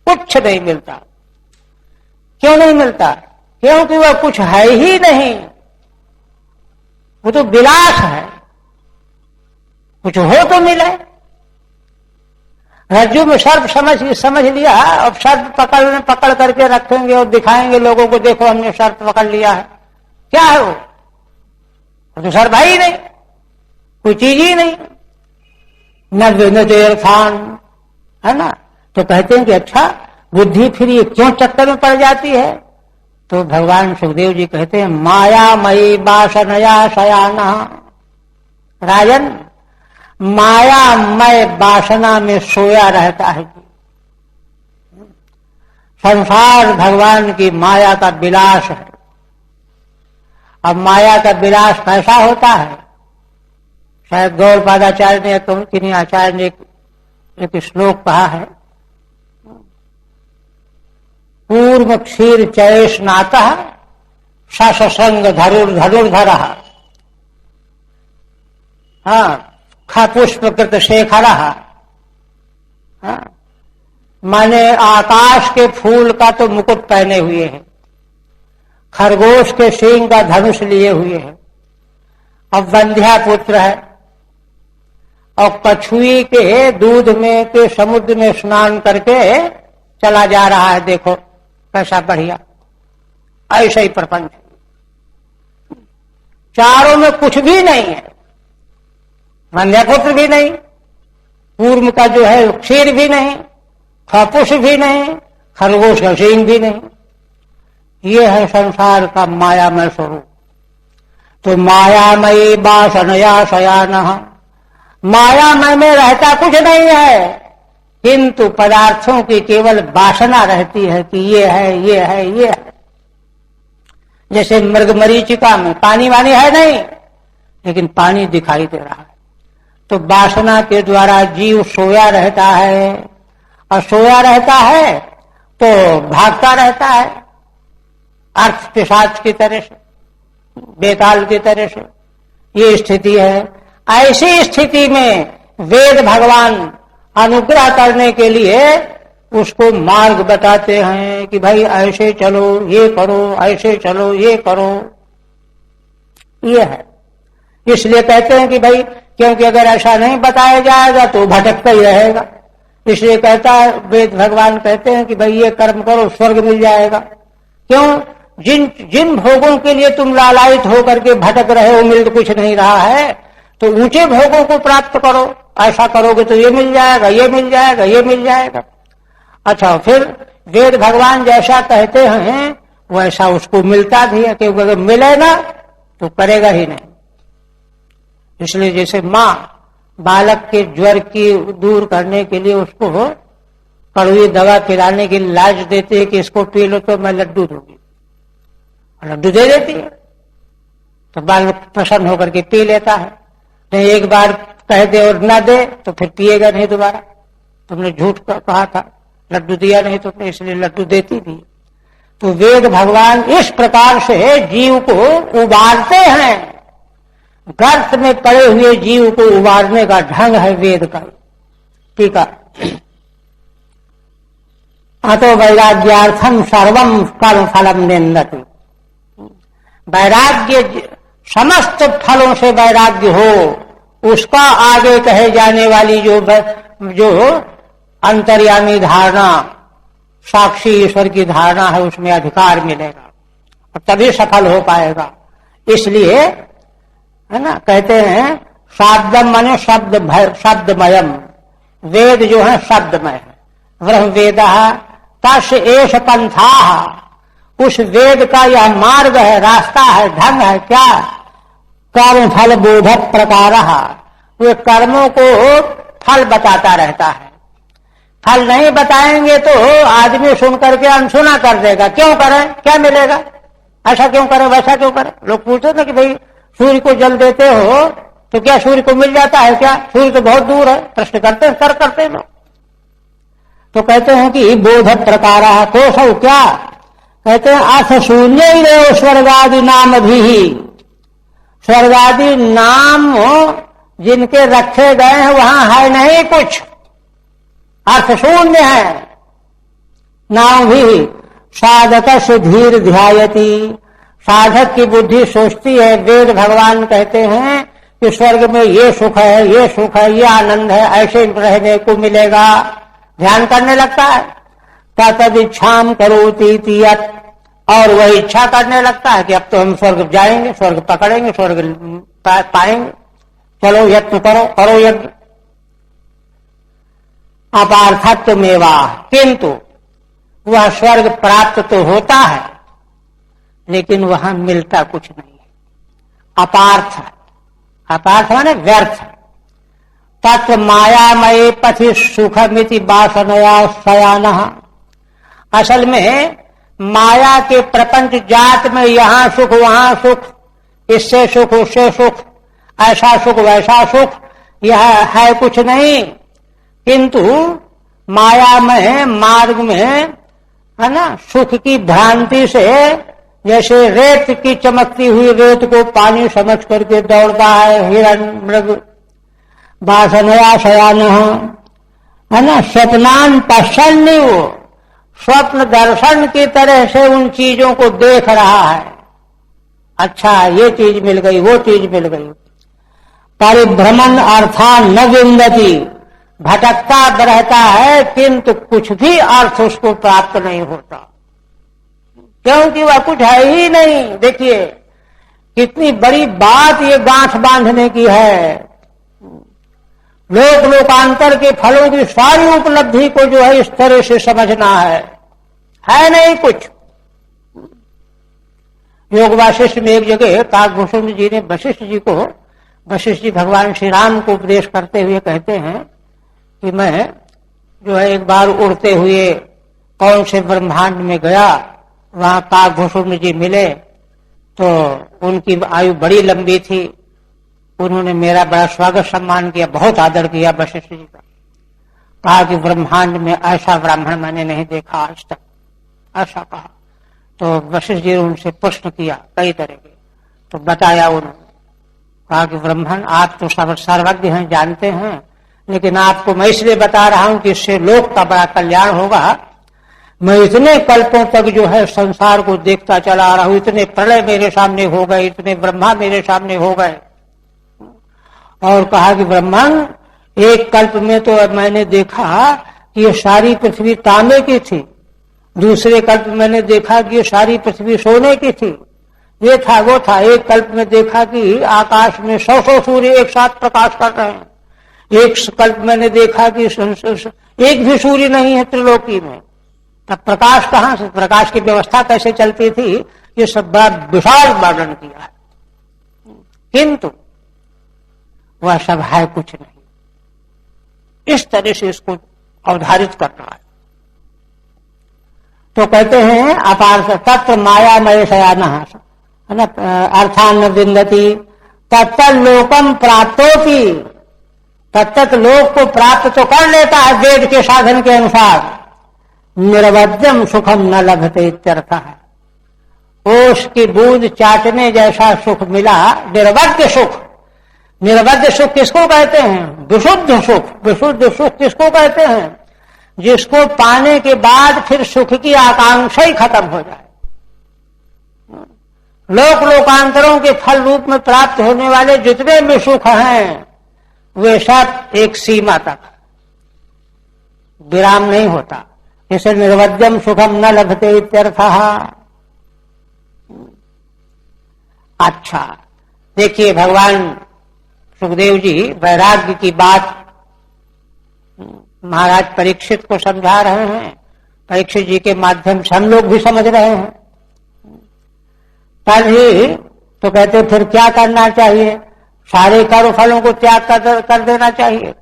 Speaker 1: कुछ नहीं मिलता। क्यों नहीं मिलता? क्योंकि वह कुछ है ही नहीं, वो तो विलास है। कुछ हो तो मिले। रज्जू में सर्प समझ लिया, अब सर्प पकड़ करके रखेंगे और दिखाएंगे लोगों को, देखो हमने सर्प पकड़ लिया है। क्या है वो? तो सर्प है ही नहीं, कोई चीज ही नहीं। न तीर्थान, है ना। तो कहते हैं कि अच्छा बुद्धि फिर ये क्यों चक्कर में पड़ जाती है? तो भगवान सुखदेव जी कहते हैं मायामयी वासनया शयानः। राजन मायामय वासना में सोया रहता है। संसार भगवान की माया का विलास है। अब माया का विलास कैसा होता है? शायद गौड़पादाचार्य ने, तो किन्हीं आचार्य ने एक श्लोक कहा है, पूर्व क्षीर चयेश नातः ससंग धनुर्धर। हाँ, खपुष्पकृत शेखर। माने आकाश के फूल का तो मुकुट पहने हुए हैं, खरगोश के सींग का धनुष लिए हुए हैं, अब वंध्या पुत्र है, और कछुई के दूध में के समुद्र में स्नान करके चला जा रहा है। देखो कैसा बढ़िया, ऐसा ही प्रपंच। चारों में कुछ भी नहीं है, वंध्यापुत्र भी नहीं, पूर्व का जो है क्षीर भी नहीं, खपुष भी नहीं, खरगोश का सींग भी नहीं। ये है संसार का मायामय स्वरूप। तो मायामयी वासनया शयानः, मायामय में रहता कुछ नहीं है, किंतु पदार्थों की केवल वासना रहती है कि ये है, ये है, ये है। जैसे मृग मरीचिका में पानी वानी है नहीं, लेकिन पानी दिखाई दे रहा है। तो वासना के द्वारा जीव सोया रहता है, और सोया रहता है तो भागता रहता है अर्थ पिशाच की तरह से, बेताल की तरह से। ये स्थिति है। ऐसी स्थिति में वेद भगवान अनुग्रह करने के लिए उसको मार्ग बताते हैं कि भाई ऐसे चलो, ये करो, ऐसे चलो, ये करो। ये है, इसलिए कहते हैं कि भाई, क्योंकि अगर ऐसा नहीं बताया जाएगा तो भटकता ही रहेगा। इसलिए कहता है वेद भगवान कहते हैं कि भाई ये कर्म करो, स्वर्ग मिल जाएगा। क्यों? जिन भोगों के लिए तुम लालायित होकर के भटक रहे हो, मिल कुछ नहीं रहा है, तो ऊंचे भोगों को प्राप्त करो। ऐसा करोगे तो ये मिल जाएगा, ये मिल जाएगा, ये मिल जाएगा। अच्छा, फिर वेद भगवान जैसा कहते हैं वैसा उसको मिलता भी है, क्योंकि अगर मिले ना तो करेगा ही नहीं। इसलिए जैसे माँ बालक के ज्वर की दूर करने के लिए उसको कड़वी दवा पिलाने की लाज देती है कि इसको पी लो तो मैं लड्डू दूंगी, लड्डू दे देती है, तो बालक प्रसन्न होकर के पी लेता है। नहीं एक बार कह दे और ना दे तो फिर पिएगा नहीं दोबारा। तुमने झूठ कहा था, लड्डू दिया नहीं तुमने, इसलिए लड्डू देती भी। तो वेद भगवान इस प्रकार से जीव को उबारते हैं। गर्त में पड़े हुए जीव को उबारने का ढंग है वेद का। टीका, अतो वैराग्यार्थम सर्वम कर्म फलम निंदति। वैराग्य, समस्त फलों से वैराग्य हो, उसका आगे कहे जाने वाली जो अंतर्यामी धारणा, साक्षी ईश्वर की धारणा है, उसमें अधिकार मिलेगा और तभी सफल हो पाएगा। इसलिए है ना, कहते हैं शाब्दम माने शब्दमयम, वेद जो है शब्दमय है। ब्रह्म वेद तस् एष पंथा, उस वेद का यह मार्ग है, रास्ता है, ढंग है। क्या? कर्म फल बोधक प्रकार, वे कर्मों को फल बताता रहता है। फल नहीं बताएंगे तो आदमी सुन करके अनसुना कर देगा। क्यों करें, क्या मिलेगा, ऐसा क्यों करें, वैसा क्यों करें। लोग पूछते ना कि भाई सूर्य को जल देते हो तो क्या सूर्य को मिल जाता है क्या? सूर्य तो बहुत दूर है। प्रश्न करते हैं, सर करते हैं लोग। तो कहते हैं कि बोध प्रकार तो सब क्या कहते हैं, अथ शून्य ही रहे स्वर्गादि नाम भी। स्वर्गादि नाम जिनके रखे गए हैं वहां है नहीं कुछ, अर्थ शून्य है। नाम भी साधक से धीर ध्यायति, साधक की बुद्धि सोचती है। वेद भगवान कहते हैं कि स्वर्ग में ये सुख है, ये सुख है, ये आनंद है, ऐसे रहने को मिलेगा। ध्यान करने लगता है। तद इच्छाम करोति, और वह इच्छा करने लगता है कि अब तो हम स्वर्ग जाएंगे, स्वर्ग पकड़ेंगे, स्वर्ग पाएंगे, चलो यत्न करो, करो यज्ञ। अपार्थत्व मेवा, किंतु वह स्वर्ग प्राप्त तो होता है लेकिन वहां मिलता कुछ नहीं है। अपार्थ, अपार्थ माने व्यर्थ। तत्र मायामय पथि सुखमिति वासनया शयानः, असल में माया के प्रपंच जात में यहाँ सुख वहां सुख, इससे सुख उससे सुख, ऐसा सुख वैसा सुख, यह है कुछ नहीं। किंतु माया में मार्ग में है ना, सुख की भ्रांति से जैसे रेत की चमकती हुई रेत को पानी समझ करके दौड़ता है हिरण मृग। वासनया शयानः, है ना, स्वप्नान पश्यन्नि, वो स्वप्न दर्शन की तरह से उन चीजों को देख रहा है। अच्छा ये चीज मिल गई, वो चीज मिल गई। परिभ्रमण अर्थान न विन्दति, भटकता रहता है किंतु कुछ भी अर्थ उसको प्राप्त नहीं होता, क्योंकि वह कुछ है ही नहीं। देखिए कितनी बड़ी बात ये गांठ बांधने की है। लोक लोकांतर के फलों की सारी उपलब्धि को जो है इस तरह से समझना है नहीं कुछ। योग वासिष्ठ में एक जगह काकभूषण जी ने वशिष्ठ जी भगवान श्री राम को उपदेश करते हुए कहते हैं कि मैं जो है एक बार उड़ते हुए कौन से ब्रह्मांड में गया, वहां काकभूषण जी मिले तो उनकी आयु बड़ी लंबी थी, उन्होंने मेरा बड़ा स्वागत सम्मान किया, बहुत आदर किया वशिष्ठ जी का। कहा कि ब्रह्मांड में ऐसा ब्राह्मण मैंने नहीं देखा आज तक, ऐसा कहा। तो वशिष्ठ जी ने उनसे प्रश्न किया कई तरह के, तो बताया उन्होंने। कहा कि ब्राह्मण आप तो सर्वज्ञ हैं, जानते हैं, लेकिन आपको मैं इसलिए बता रहा हूं कि इससे लोक का बड़ा कल्याण होगा। मैं इतने कल्पों तक जो है संसार को देखता चला आ रहा हूं, इतने प्रलय मेरे सामने हो गए, इतने ब्रह्मा मेरे सामने हो गए। और कहा कि ब्रह्मण एक कल्प में तो मैंने देखा कि ये सारी पृथ्वी तांबे की थी, दूसरे कल्प मैंने देखा कि ये सारी पृथ्वी सोने की थी, ये था वो था। एक कल्प में देखा कि आकाश में 100 सूर्य एक साथ प्रकाश कर रहे हैं, एक कल्प मैंने देखा कि एक भी सूर्य नहीं है त्रिलोकी में। तब प्रकाश कहां से, प्रकाश की व्यवस्था कैसे चलती थी, ये सब बड़ा विशाल वर्णन किया है, किंतु वह सब है कुछ नहीं। इस तरह से इसको अवधारित करना है। तो कहते हैं अपार तत्व मायामय शयान है ना, अर्थान विंदती तत्तलोकम प्राप्तोपि, तत्त लोक को प्राप्त तो कर लेता है वेद के साधन के अनुसार, निर्वध्यम सुखम न लभते इत्यर्थ है। ओष की बूंद चाटने जैसा सुख मिला, निर्वध्य सुख। निर्वध्य सुख किसको कहते हैं, विशुद्ध सुख। विशुद्ध सुख किसको कहते हैं, जिसको पाने के बाद फिर सुख की आकांक्षा ही खत्म हो जाए। लोक लोकांतरों के फल रूप में प्राप्त होने वाले जितने भी सुख हैं वे सब एक सीमा तक, विराम नहीं होता। इसे निर्वध्यम सुखम न लभते इत्यर्थः। अच्छा देखिए, भगवान सुखदेव जी वैराग्य की बात महाराज परीक्षित को समझा रहे हैं, परीक्षित जी के माध्यम से हम लोग भी समझ रहे हैं। तभी तो कहते फिर क्या करना चाहिए, सारे कर्म फलों को त्याग कर देना चाहिए।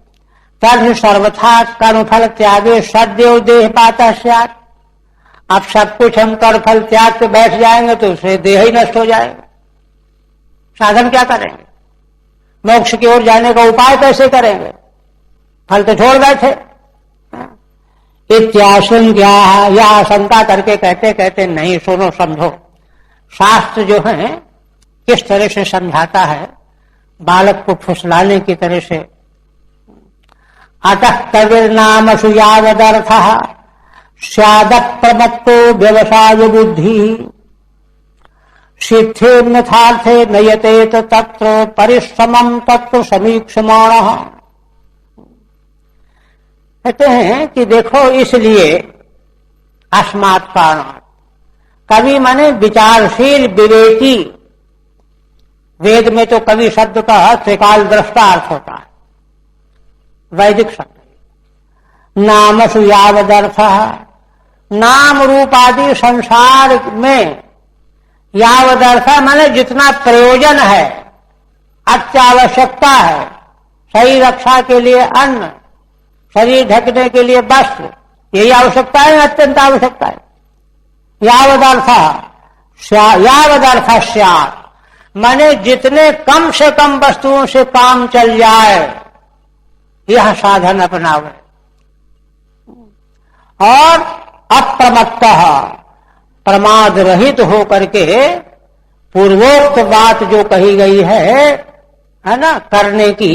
Speaker 1: तब सर्वथा कर्म फल त्यागे सदैव देह पाता स्यात्। अब सब कुछ हम कर्म फल त्याग के बैठ जाएंगे तो उससे देह ही नष्ट हो जाएगा। साधन क्या करेंगे, मोक्ष की ओर जाने का उपाय कैसे करेंगे, फल तो छोड़ बैठे। इत्याशंका, या आशंका करके कहते कहते नहीं, सुनो समझो, शास्त्र जो है किस तरह से समझाता है, बालक को फुसलाने की तरह से। अतः कविर्नाम सुयावदर्थ स्याद प्रमत्तो व्यवसाय बुद्धि सिद्धेन्यथार्थे नयते तत्र परिश्रमं तत्व समीक्षमाणः। कहते हैं कि देखो, इसलिए अस्मात् कारणात्, कवि माने विचारशील विवेकी। वेद में तो कवि शब्द का त्रिकाल दृष्टा अर्थ होता है, वैदिक शब्द। नामसु यावदर्थ, नाम रूप आदि संसार में यावदर्थ माने जितना प्रयोजन है, अत्यावश्यकता है, शरीर रक्षा के लिए अन्न, शरीर ढकने के लिए वस्त्र, यही आवश्यकता है, अत्यंत आवश्यकता है। यावदर्थ स्यात् माने जितने कम से कम वस्तुओं से काम चल जाए, यह साधन अपनावे। और अप्रमत्तः, प्रमाद रहित होकर के पूर्वोक्त बात जो कही गई है ना, करने की,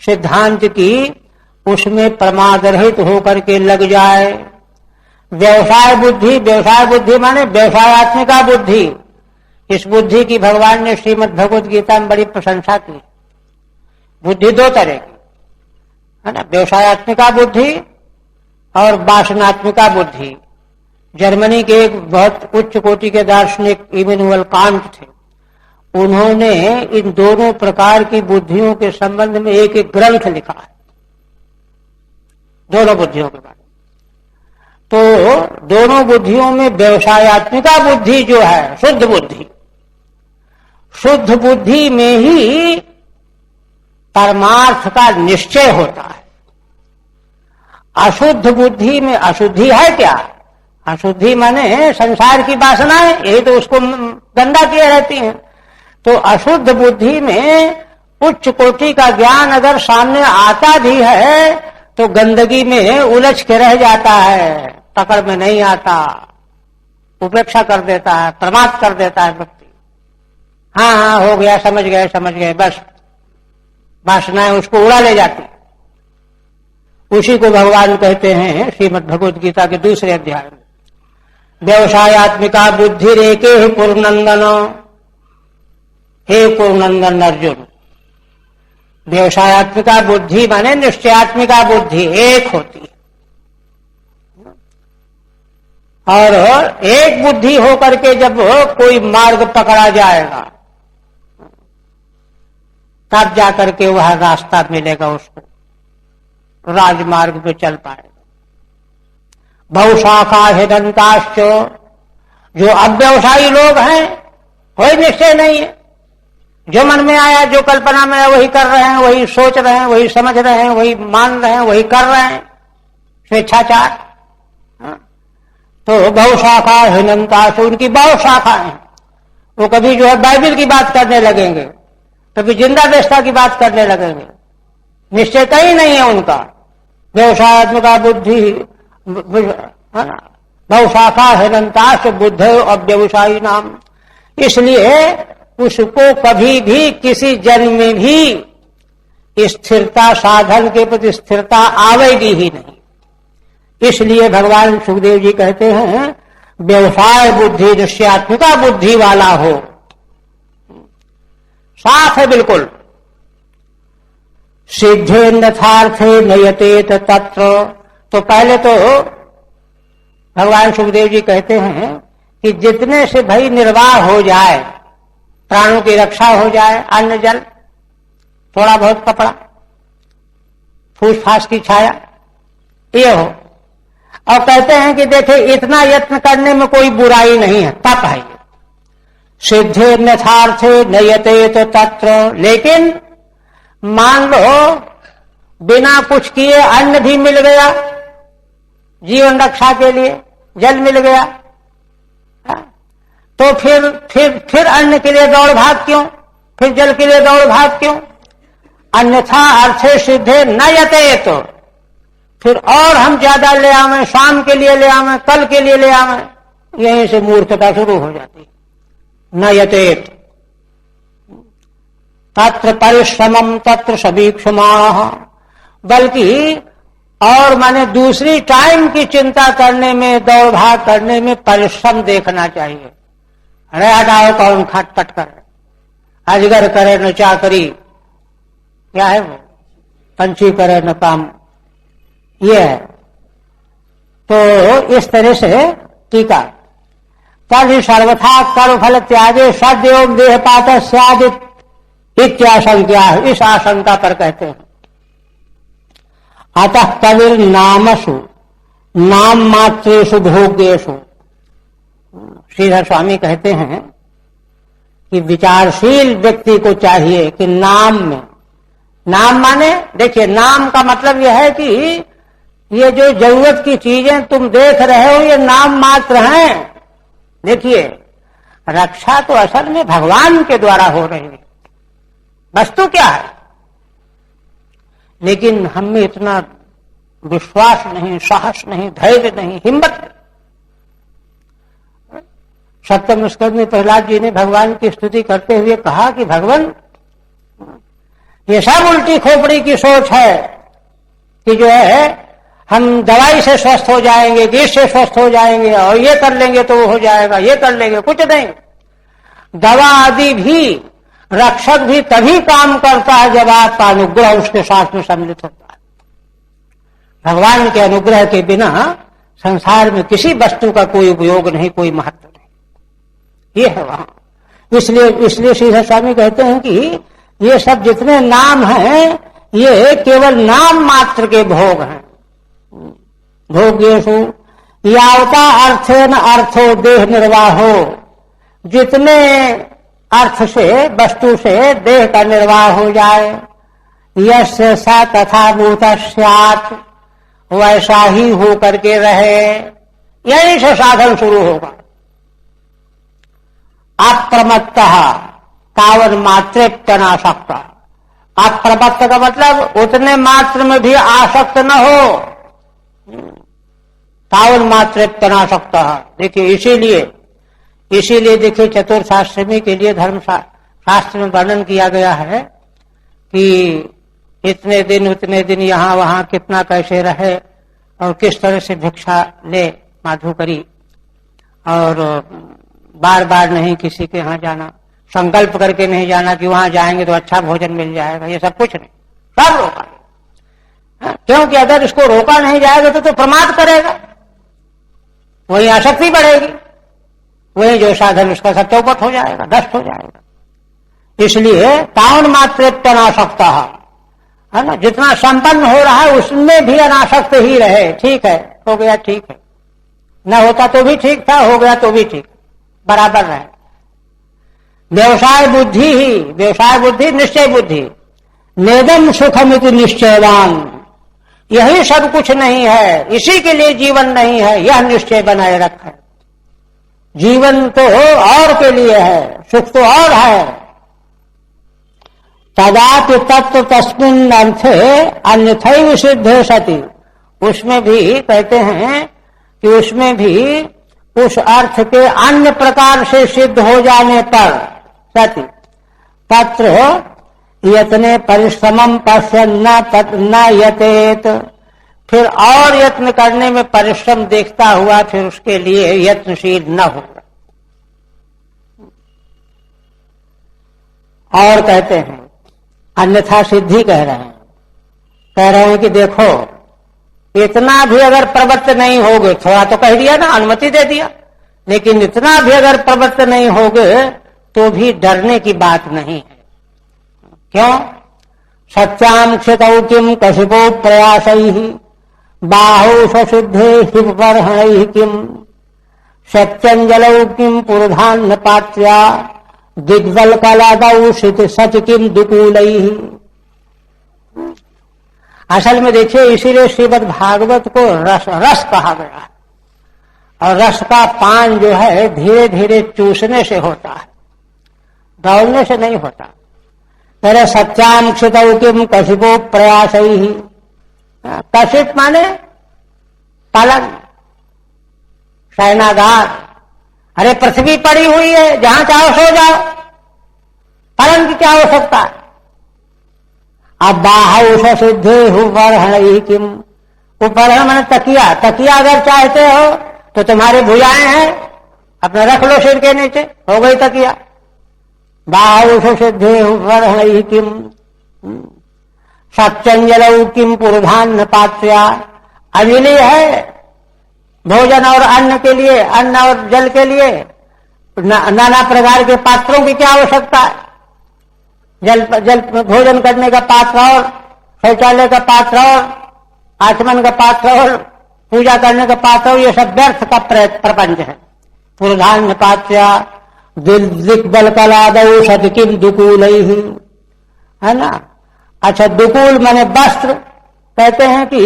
Speaker 1: सिद्धांत की, उसमें प्रमाद रहित होकर के लग जाए। व्यवसाय बुद्धि, व्यवसाय बुद्धि माने व्यवसायात्मिका बुद्धि। इस बुद्धि की भगवान ने श्रीमद् भगवद गीता में बड़ी प्रशंसा की। बुद्धि दो तरह की है ना, व्यवसायात्मिका बुद्धि और वासनात्मिका बुद्धि। जर्मनी के एक बहुत उच्च कोटि के दार्शनिक इमैनुअल कांट थे, उन्होंने इन दोनों प्रकार की बुद्धियों के संबंध में एक एक ग्रंथ लिखा है, दोनों बुद्धियों के बारे में। तो दोनों बुद्धियों में व्यवसायत्मिका बुद्धि जो है, शुद्ध बुद्धि में ही परमार्थ का निश्चय होता है। अशुद्ध बुद्धि में अशुद्धि है क्या? अशुद्धि माने संसार की वासनाएं, यही तो उसको गंदा किए रहती हैं। तो अशुद्ध बुद्धि में उच्च कोटि का ज्ञान अगर सामने आता भी है तो गंदगी में उलझ के रह जाता है, पकड़ में नहीं आता, उपेक्षा कर देता है, प्रमाद कर देता है व्यक्ति। हाँ हाँ हो गया, समझ गए, बस वासनाएं उसको उड़ा ले जाती। उसी को भगवान कहते हैं श्रीमद् भगवद गीता के दूसरे अध्याय में, व्यवसायत्मिका बुद्धि रेके हे पूर्णनंदन, हे पूर्णनंदन अर्जुन। व्यवसायत्मिका बुद्धि माने निश्चयात्मिका बुद्धि एक होती है, और एक बुद्धि होकर के जब कोई मार्ग पकड़ा जाएगा तब जाकर के वह रास्ता मिलेगा उसको, राजमार्ग पे चल पाएगा। बहुशाखा हिदंताश्च, जो अव्यवसायी लोग हैं कोई निश्चय नहीं है, जो मन में आया, जो कल्पना में है वही कर रहे हैं, वही सोच रहे हैं, वही समझ रहे हैं, वही मान रहे हैं, वही कर रहे हैं, स्वेच्छाचार। तो बहुशाखा हिदंताश्च, उनकी बहुत शाखा है। वो कभी जो है बाइबिल की बात करने लगेंगे, कभी जिंदा देवता की बात करने लगेंगे, निश्चयता ही नहीं है उनका। व्यवसायत्मिका बुद्धि बहुशाखा हिदंताश्च बुद्धयो अव्यवसायी नाम। इसलिए उसको कभी भी किसी जन्म में भी स्थिरता, साधन के प्रति स्थिरता आवेगी ही नहीं। इसलिए भगवान सुखदेव जी कहते हैं व्यवसाय बुद्धि निश्चयात्मिका बुद्धि वाला हो। साफ है बिल्कुल। सिद्धे नथार्थे नयते तत्र। तो पहले तो भगवान सुखदेव जी कहते हैं कि जितने से भाई निर्वाह हो जाए, प्राणों की रक्षा हो जाए, अन्न जल, थोड़ा बहुत कपड़ा, फूस फास की छाया, ये हो। और कहते हैं कि देखे इतना यत्न करने में कोई बुराई नहीं है, तप है। सिद्धे नथार्थे नयते तो तत्र। लेकिन मान लो बिना कुछ किए अन्न भी मिल गया, जीवन रक्षा के लिए जल मिल गया, तो फिर अन्न के लिए दौड़ भाग क्यों, फिर जल के लिए दौड़ भाग क्यों? अन्यथा अर्थे सिद्धे न यते, तो फिर और हम ज्यादा ले आवे, शाम के लिए ले आवे, कल के लिए ले आवे, यहीं से मूर्खता शुरू हो जाती। न यतेत तत्र परिश्रमम तत्र सवीक्षमाः। बल्कि और माने दूसरी टाइम की चिंता करने में, दौड़ भाग करने में परिश्रम देखना चाहिए। अरे हटाओ, कौन खटपट करे, अजगर करे न चाकरी, क्या है वो, पंछी करे न काम, ये है। तो इस तरह से टीका, तद सर्वथा कर्म फल त्यागे सद्योग देहपात स्यादित इत्याशंका है, इस आशंका पर कहते हैं। अतः कविर नामसु नाम मात्रेषु भोग्येषु। श्रीधर स्वामी कहते हैं कि विचारशील व्यक्ति को चाहिए कि नाम में, नाम माने देखिए, नाम का मतलब यह है कि ये जो जरूरत की चीजें तुम देख रहे हो ये नाम मात्र हैं। देखिए, रक्षा तो असल में भगवान के द्वारा हो रही है, वस्तु क्या है, लेकिन हम में इतना विश्वास नहीं, साहस नहीं, धैर्य नहीं, हिम्मत नहीं। सप्तम स्कंद में प्रहलाद जी ने भगवान की स्तुति करते हुए कहा कि भगवान, ये सब उल्टी खोपड़ी की सोच है कि जो है हम दवाई से स्वस्थ हो जाएंगे, विष से स्वस्थ हो जाएंगे, और ये कर लेंगे तो वो हो जाएगा, ये कर लेंगे, कुछ नहीं। दवा आदि भी, रक्षक भी तभी काम करता है जब आपका अनुग्रह उसके साथ में सम्मिलित होता है। भगवान के अनुग्रह के बिना संसार में किसी वस्तु का कोई उपयोग नहीं, कोई महत्व नहीं। ये है वहां। इसलिए श्रीधर स्वामी कहते हैं कि ये सब जितने नाम हैं ये केवल नाम मात्र के भोग हैं। भोग्येषु यावता अर्थेन अर्थो देह निर्वाहो, जितने अर्थ से, वस्तु से देह का निर्वाह हो जाए, यस्य सा तथा भूत स्यात्, वैसा ही हो करके रहे, यहीं से साधन शुरू होगा। अप्रमत्तः तावन् मात्रेप्यनासक्त, अप्रमत्त का मतलब उतने मात्र में भी आसक्त न हो, तावन् मात्रेप्यनासक्त। देखिए इसीलिए देखिए चतुर्थाश्रमी के लिए धर्म शास्त्र में वर्णन किया गया है कि इतने दिन उतने दिन यहाँ वहाँ कितना कैसे रहे और किस तरह से भिक्षा ले माधुकरी, और बार बार नहीं किसी के यहाँ जाना, संकल्प करके नहीं जाना कि वहां जाएंगे तो अच्छा भोजन मिल जाएगा, ये सब कुछ नहीं, सब रोका। क्योंकि अगर इसको रोका नहीं जाएगा तो प्रमाद करेगा, वही आसक्ति बढ़ेगी, वही जो साधन उसका सब चौपट हो जाएगा, नष्ट हो जाएगा। इसलिए तावन् मात्रेप्यनासक्त है ना, जितना संपन्न हो रहा है उसमें भी अनासक्त ही रहे। ठीक है, हो गया ठीक है, न होता तो भी ठीक था, हो गया तो भी ठीक, बराबर रहे। व्यवसाय बुद्धि निश्चय बुद्धि, नेदम सुखमिति निश्चयवान, यही सब कुछ नहीं है, इसी के लिए जीवन नहीं है, यह निश्चय बनाए रखा। जीवन तो और के लिए है, सुख तो और है। तदापि तत्व तस्मिन् अर्थे अन्यथैव सिद्धे सति, उसमें भी कहते हैं कि उसमें भी उस अर्थ के अन्य प्रकार से सिद्ध हो जाने पर सति तत्र यत्ने परिश्रमम पश्यन् न यतेत, फिर और यत्न करने में परिश्रम देखता हुआ फिर उसके लिए यत्नशील न होगा। और कहते हैं अन्यथा सिद्धि कह रहे हैं कि देखो इतना भी अगर प्रवृत्त नहीं होगे, थोड़ा तो कह दिया ना, अनुमति दे दिया, लेकिन इतना भी अगर प्रवृत्त नहीं होगे तो भी डरने की बात नहीं है। क्यों? सत्यां क्षितौ किम कशिपो प्रयासैः बाहौ ससिद्धे हिमपर्हणैः किम सत्यंजलौ किम पुरुधान्न पात्र्या दिग्बल कलादौ सच किम दुकूलैः। असल में देखिए इसीलिए श्रीमद् भागवत को रस कहा गया है, और रस का पान जो है धीरे धीरे चूसने से होता है, दौड़ने से नहीं होता। तेरे सत्यां क्षितौ किम कशिपो प्रयासैः, कशिप माने पलंग, शयनागार। अरे पृथ्वी पड़ी हुई है, जहां चाहो सो जाओ, पलंग की क्या आवश्यकता है। अब बाहु ससिद्धे हुपर्हणैः किम, उपरहण माने तकिया, तकिया अगर चाहते हो तो तुम्हारे भुजाएं हैं, अपने रख लो सिर के नीचे, हो गई तकिया। बाहु ससिद्धे हुपर्हणैः किम सत्यंजलौ किम पुरुधान्न पात्र्या, अंजलि है भोजन और अन्न के लिए, अन्न और जल के लिए, नाना प्रकार के पात्रों की क्या आवश्यकता है। जल भोजन करने का पात्र और, शौचालय का पात्र और, आचमन का पात्र और, पूजा करने का पात्र और, ये सब व्यर्थ का प्रपंच है। पुरुधान्न पात्र्या दिग्बल कलादौ सच किम दुकूलैः, है ना। अच्छा, दुकूल माने वस्त्र। कहते हैं कि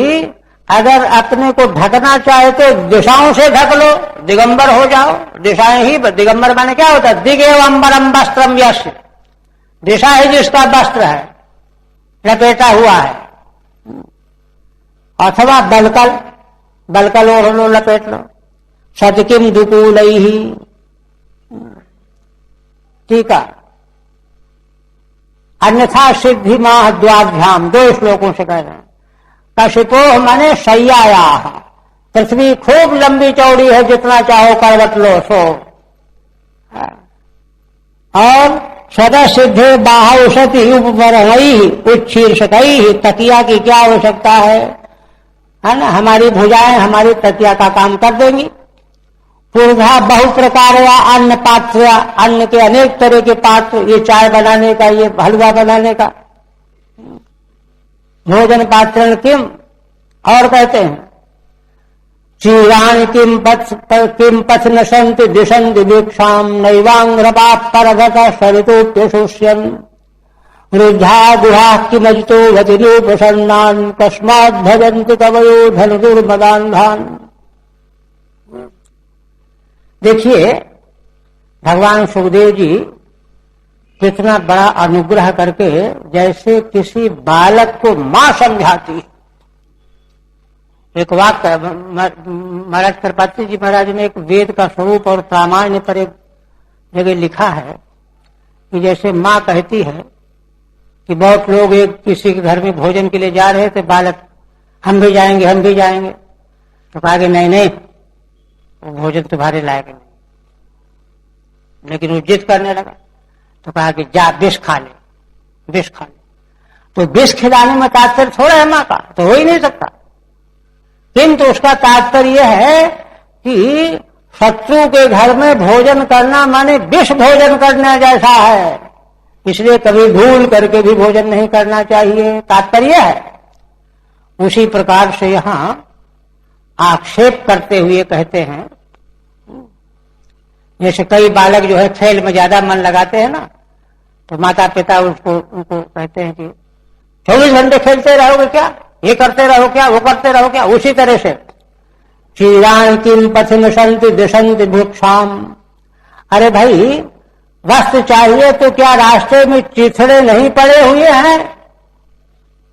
Speaker 1: अगर अपने को ढकना चाहे तो दिशाओं से ढक लो, दिगंबर हो जाओ। दिशाएं ही, दिगंबर माने क्या होता है, दिग एवं वरम वस्त्रम यस्य, दिशा ही जिसका वस्त्र है, लपेटा हुआ है। अथवा बलकल ओढ़ लो, लपेट लो। सच किम दुकूलैः, ठीक है। अन्यथा सिद्धि माह द्वाभ्याम, 2 श्लोकों से कह रहे हैं। कशिपो माने शय्याया, पृथ्वी खूब लंबी चौड़ी है, जितना चाहो करवट लो सो। और सदा सिद्धे बाहु सति उपवर्णैः उच्छीर्षकैः, तकिया की क्या आवश्यकता है ना। हमारी भुजाएं हमारी तकिया का काम कर देंगी। पुरुधा बहु प्रकार या अन्न पात्र, अन्न के अनेक तरह के पात्र, ये चाय बनाने का, ये हलवा बनाने का। भोजन पात्र किम, और कहते हैं क्षीराणि किं पथ नशन्ति दिशन्ति भिक्षाम् नैवाङ्घ्रपाः परभतः सरितोऽप्यशोष्यन् वृद्धा गुहाः किमजितो वतिरूपसन्नान् कस्माद् भजन्ति कवयो धनुर्मदान्धान्। देखिए भगवान सुखदेव जी कितना बड़ा अनुग्रह करके जैसे किसी बालक को मां समझाती। एक वाक्य महाराज कृपात्री जी महाराज ने एक वेद का स्वरूप और प्रामाण्य पर एक जगह लिखा है कि जैसे मां कहती है कि बहुत लोग एक किसी के घर में भोजन के लिए जा रहे थे, बालक हम भी जाएंगे, तो कहा कि नहीं वो भोजन तुम्हारे लायक नहीं, लेकिन वो जिद करने लगा तो कहा कि जा विष खा ले। तो विष खिलाने में तात्पर्य थोड़ा है मां का, तो हो ही नहीं सकता, किंतु उसका तात्पर्य है कि शत्रु के घर में भोजन करना माने विष भोजन करने जैसा है, इसलिए कभी भूल करके भी भोजन नहीं करना चाहिए, तात्पर्य है। उसी प्रकार से यहां आक्षेप करते हुए कहते हैं, जैसे कई बालक जो है खेल में ज्यादा मन लगाते हैं ना, तो माता पिता उनको कहते हैं कि 24 घंटे खेलते रहोगे क्या, ये करते रहो क्या, वो करते रहो क्या। उसी तरह से क्षीराणि किं पथ नशन्ति दिशन्ति भिक्षाम्, अरे भाई वस्त्र चाहिए तो क्या रास्ते में चिथड़े नहीं पड़े हुए हैं,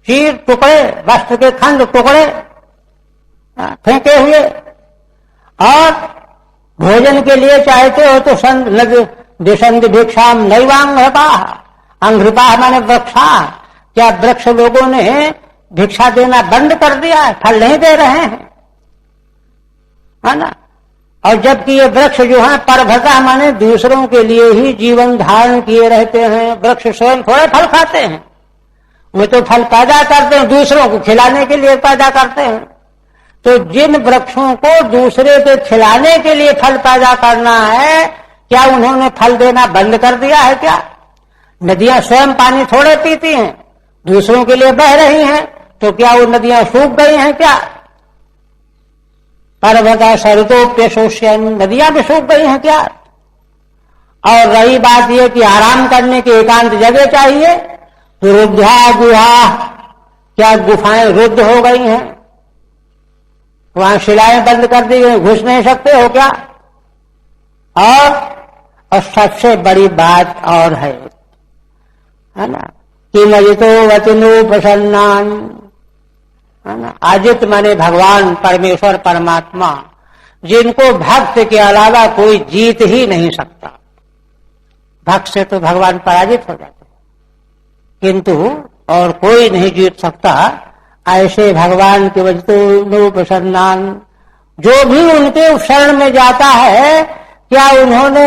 Speaker 1: चीर टुकड़े, वस्त्र के खंड टुकड़े फेंके हुए, और भोजन के लिए चाहते हो तो दिशन्ति भिक्षाम नैवांघ्रपाः, अंघ्रिपाः माने वृक्षा, क्या वृक्ष लोगों ने भिक्षा देना बंद कर दिया है, फल नहीं दे रहे हैं, है ना। और जबकि ये वृक्ष जो है परभता माने दूसरों के लिए ही जीवन धारण किए रहते हैं, वृक्ष स्वयं थोड़े फल खाते हैं, वो तो फल पैदा करते हैं, दूसरों को खिलाने के लिए पैदा करते हैं। तो जिन वृक्षों को दूसरे के खिलाने के लिए फल पैदा करना है, क्या उन्होंने फल देना बंद कर दिया है क्या? नदियां स्वयं पानी थोड़े पीती हैं, दूसरों के लिए बह रही हैं, तो क्या वो नदियां सूख गई हैं क्या? पर्वता सरितोप्यशोष्यन्, नदियां भी सूख गई हैं क्या? और रही बात यह कि आराम करने की एकांत जगह चाहिए, तो रुद्धा गुहा, क्या गुफाएं रुद्ध हो गई हैं, वहां शिलाएं बंद कर दी गई, घुस नहीं सकते हो क्या? और सबसे बड़ी बात और है ना, कि मजितो वचनोपसन्नान्, है ना, अजित माने भगवान परमेश्वर परमात्मा, जिनको भक्त के अलावा कोई जीत ही नहीं सकता। भक्त से तो भगवान पराजित हो जाते, किंतु और कोई नहीं जीत सकता। ऐसे भगवान के वचनोपसन्नान्, जो भी उनके शरण में जाता है, क्या उन्होंने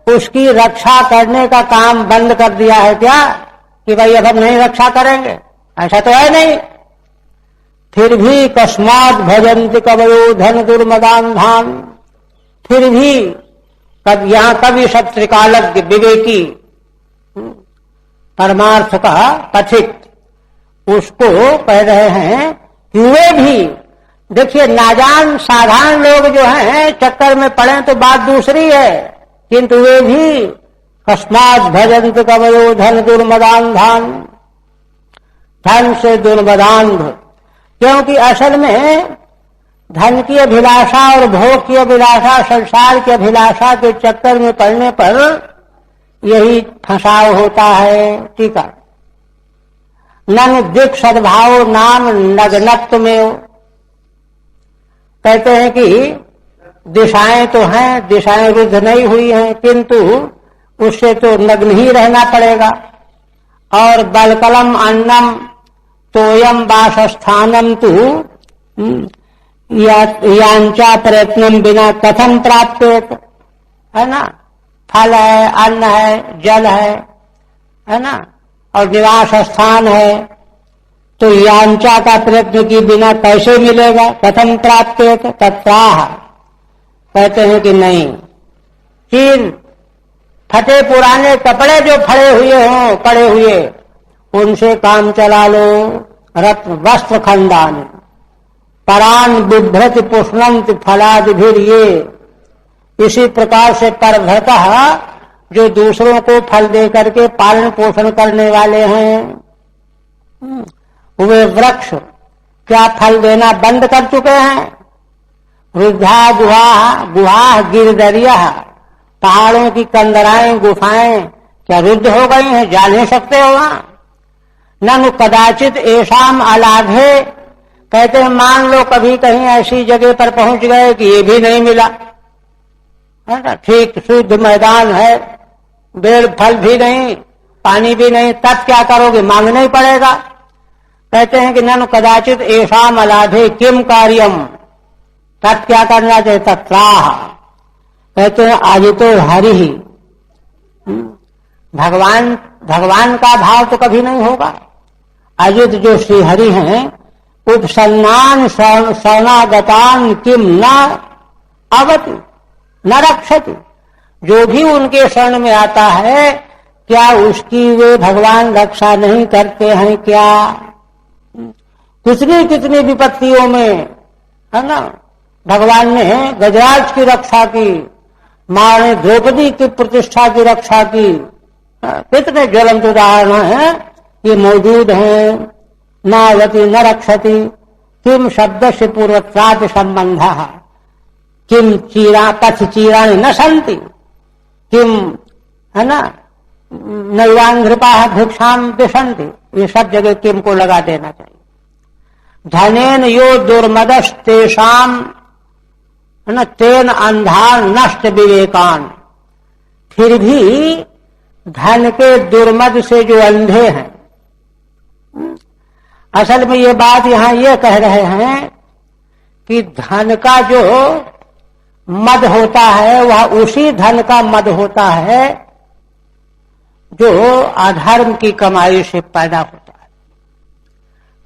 Speaker 1: उसकी रक्षा करने का काम बंद कर दिया है क्या, कि भाई अब हम नहीं रक्षा करेंगे? ऐसा तो है नहीं। फिर भी कस्मात् भजन्ति कवयो धन दुर्मदान्धान्, फिर भी यहां कवि सब त्रिकालज्ञ विवेकी परमार्थ का पथिक उसको कह रहे हैं कि वे भी, देखिए नाजान साधारण लोग जो हैं चक्कर में पड़े तो बात दूसरी है, किंतु वे भी कस्मात् भजन्ति कवयो धन दुर्मदान्धान्, धन से दुर्मदान्ध, क्योंकि असल में धन की अभिलाषा और भोग की अभिलाषा, संसार की अभिलाषा के चक्कर में पड़ने पर यही फंसाव होता है। ठीक है, नन दिक् सद्भाव नाम नग्नत्व में, कहते हैं कि दिशाएं तो हैं, दिशाएं रुद्ध नहीं हुई हैं, किंतु उससे तो नग्न ही रहना पड़ेगा। और बलकलम अन्नम तोयम वासस्थानम तु यांचा प्रयत्नम बिना कथम प्राप्त, है ना, फल है, अन्न है, जल है ना, और निवास स्थान है, तो यांचा का प्रयत्न की बिना कैसे मिलेगा? कथम प्राप्त तत्वाह, कहते हैं कि नहीं, फिर फटे पुराने कपड़े जो फड़े हुए हों, पड़े हुए, उनसे काम चला लो। रत्न वस्त्र खंडान, परान बिभ्रति पुष्णंति फलादिभिर ये। इसी प्रकार से परभृतः जो दूसरों को फल दे करके पालन पोषण करने वाले हैं, वे वृक्ष क्या फल देना बंद कर चुके हैं? रुद्धा गुहा गिरदरिया, पहाड़ों की कंदराएं गुफाएं क्या रुद्ध हो गई हैं? जा नहीं सकते हो वहां। ननु कदाचित ऐसाम अलाभे, कहते हैं मान लो कभी कहीं ऐसी जगह पर पहुंच गए कि ये भी नहीं मिला, है ना, ठीक शुद्ध मैदान है, बेल फल भी नहीं, पानी भी नहीं, तब क्या करोगे? मांगना ही पड़ेगा। कहते हैं कि ननु कदाचित ऐसाम अलाभे किम कार्यम, तब क्या करना चाहिए? तत्राह, कहते हैं आज तो हरि ही, भगवान का भाव तो कभी नहीं होगा। अजित जो श्री हरि हैं, उपसन्नान शरणागतान किम न अवति न रक्षति, जो भी उनके शरण में आता है क्या उसकी वे भगवान रक्षा नहीं करते हैं क्या? कितनी कितनी विपत्तियों में, है ना, भगवान ने गजराज की रक्षा की, मां ने द्रौपदी की प्रतिष्ठा की रक्षा की। कितने ज्वलंत उदाहरण हैं ये मौजूद हैं। नावती न रक्षति किम शब्द से पूर्वत्रात संबंध, किम चीरा पथ चीराणि न संति, किम, है ना, नैवांघ्रिपा भिक्षाम दिशंति, ये सब जगह किम को लगा देना चाहिए। धनेन यो दुर्मदस्तेषाम, है ना, तेन अंधार नष्ट विवेकान, फिर भी धन के दुर्मद से जो अंधे हैं, असल में ये बात यहां ये कह रहे हैं कि धन का जो मद होता है वह उसी धन का मद होता है जो अधर्म की कमाई से पैदा होता है।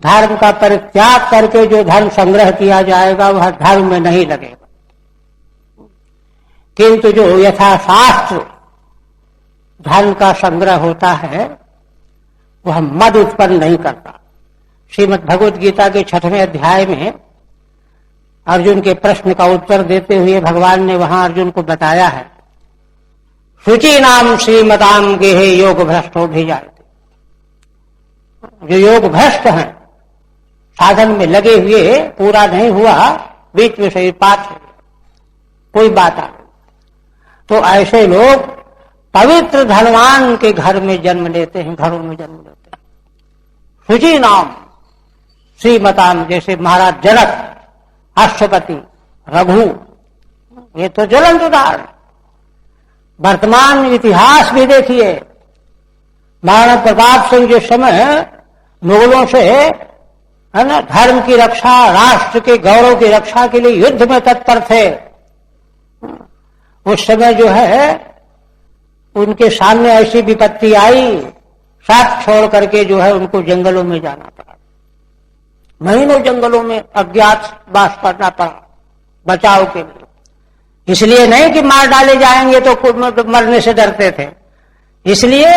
Speaker 1: धर्म का परित्याग करके जो धन संग्रह किया जाएगा वह धर्म में नहीं लगेगा, किंतु जो यथाशास्त्र धन का संग्रह होता है वह मद उत्पन्न नहीं करता। श्रीमद् भगवद गीता के 6वें अध्याय में अर्जुन के प्रश्न का उत्तर देते हुए भगवान ने वहां अर्जुन को बताया है, शुचि नाम श्रीमताम गेहे योग भ्रष्टो भी जाते, जो योग भ्रष्ट हैं, साधन में लगे हुए पूरा नहीं हुआ, बीच में से पात कोई बात आ गई, तो ऐसे लोग पवित्र धनवान के घर में जन्म लेते हैं, घरों में जन्म लेते हैं। शुचि नाम श्रीमताम, जैसे महाराज जनक, अश्वपति, रघु, ये तो ज्वलंत उदाहरण। वर्तमान इतिहास भी देखिए, महाराणा प्रताप सिंह जिस समय मुगलों से, है ना, धर्म की रक्षा, राष्ट्र के गौरव की रक्षा के लिए युद्ध में तत्पर थे, उस समय जो है उनके सामने ऐसी विपत्ति आई, साथ छोड़ करके जो है उनको जंगलों में जाना पड़ा, महीनों जंगलों में अज्ञात वास करना पड़ा बचाव के लिए। इसलिए नहीं कि मार डाले जाएंगे तो मरने से डरते थे, इसलिए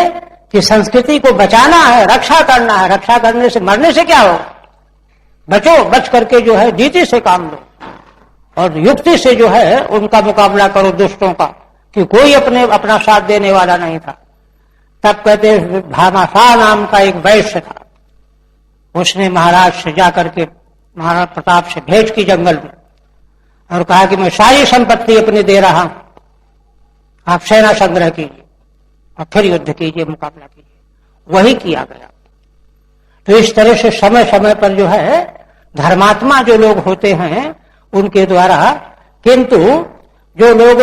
Speaker 1: कि संस्कृति को बचाना है, रक्षा करना है। रक्षा करने से, मरने से क्या हो, बचो, बच करके जो है नीति से काम लो और युक्ति से जो है उनका मुकाबला करो दुष्टों का, कि कोई अपना साथ देने वाला नहीं था। तब कहते भामाशाह नाम का एक वैश्य था, उसने महाराज से जाकर के महाराज प्रताप से भेंट की जंगल में और कहा कि मैं सारी संपत्ति अपनी दे रहा हूं, आप सेना संग्रह कीजिए और फिर युद्ध कीजिए, मुकाबला कीजिए। वही किया गया। तो इस तरह से समय समय पर जो है धर्मात्मा जो लोग होते हैं उनके द्वारा, किंतु जो लोग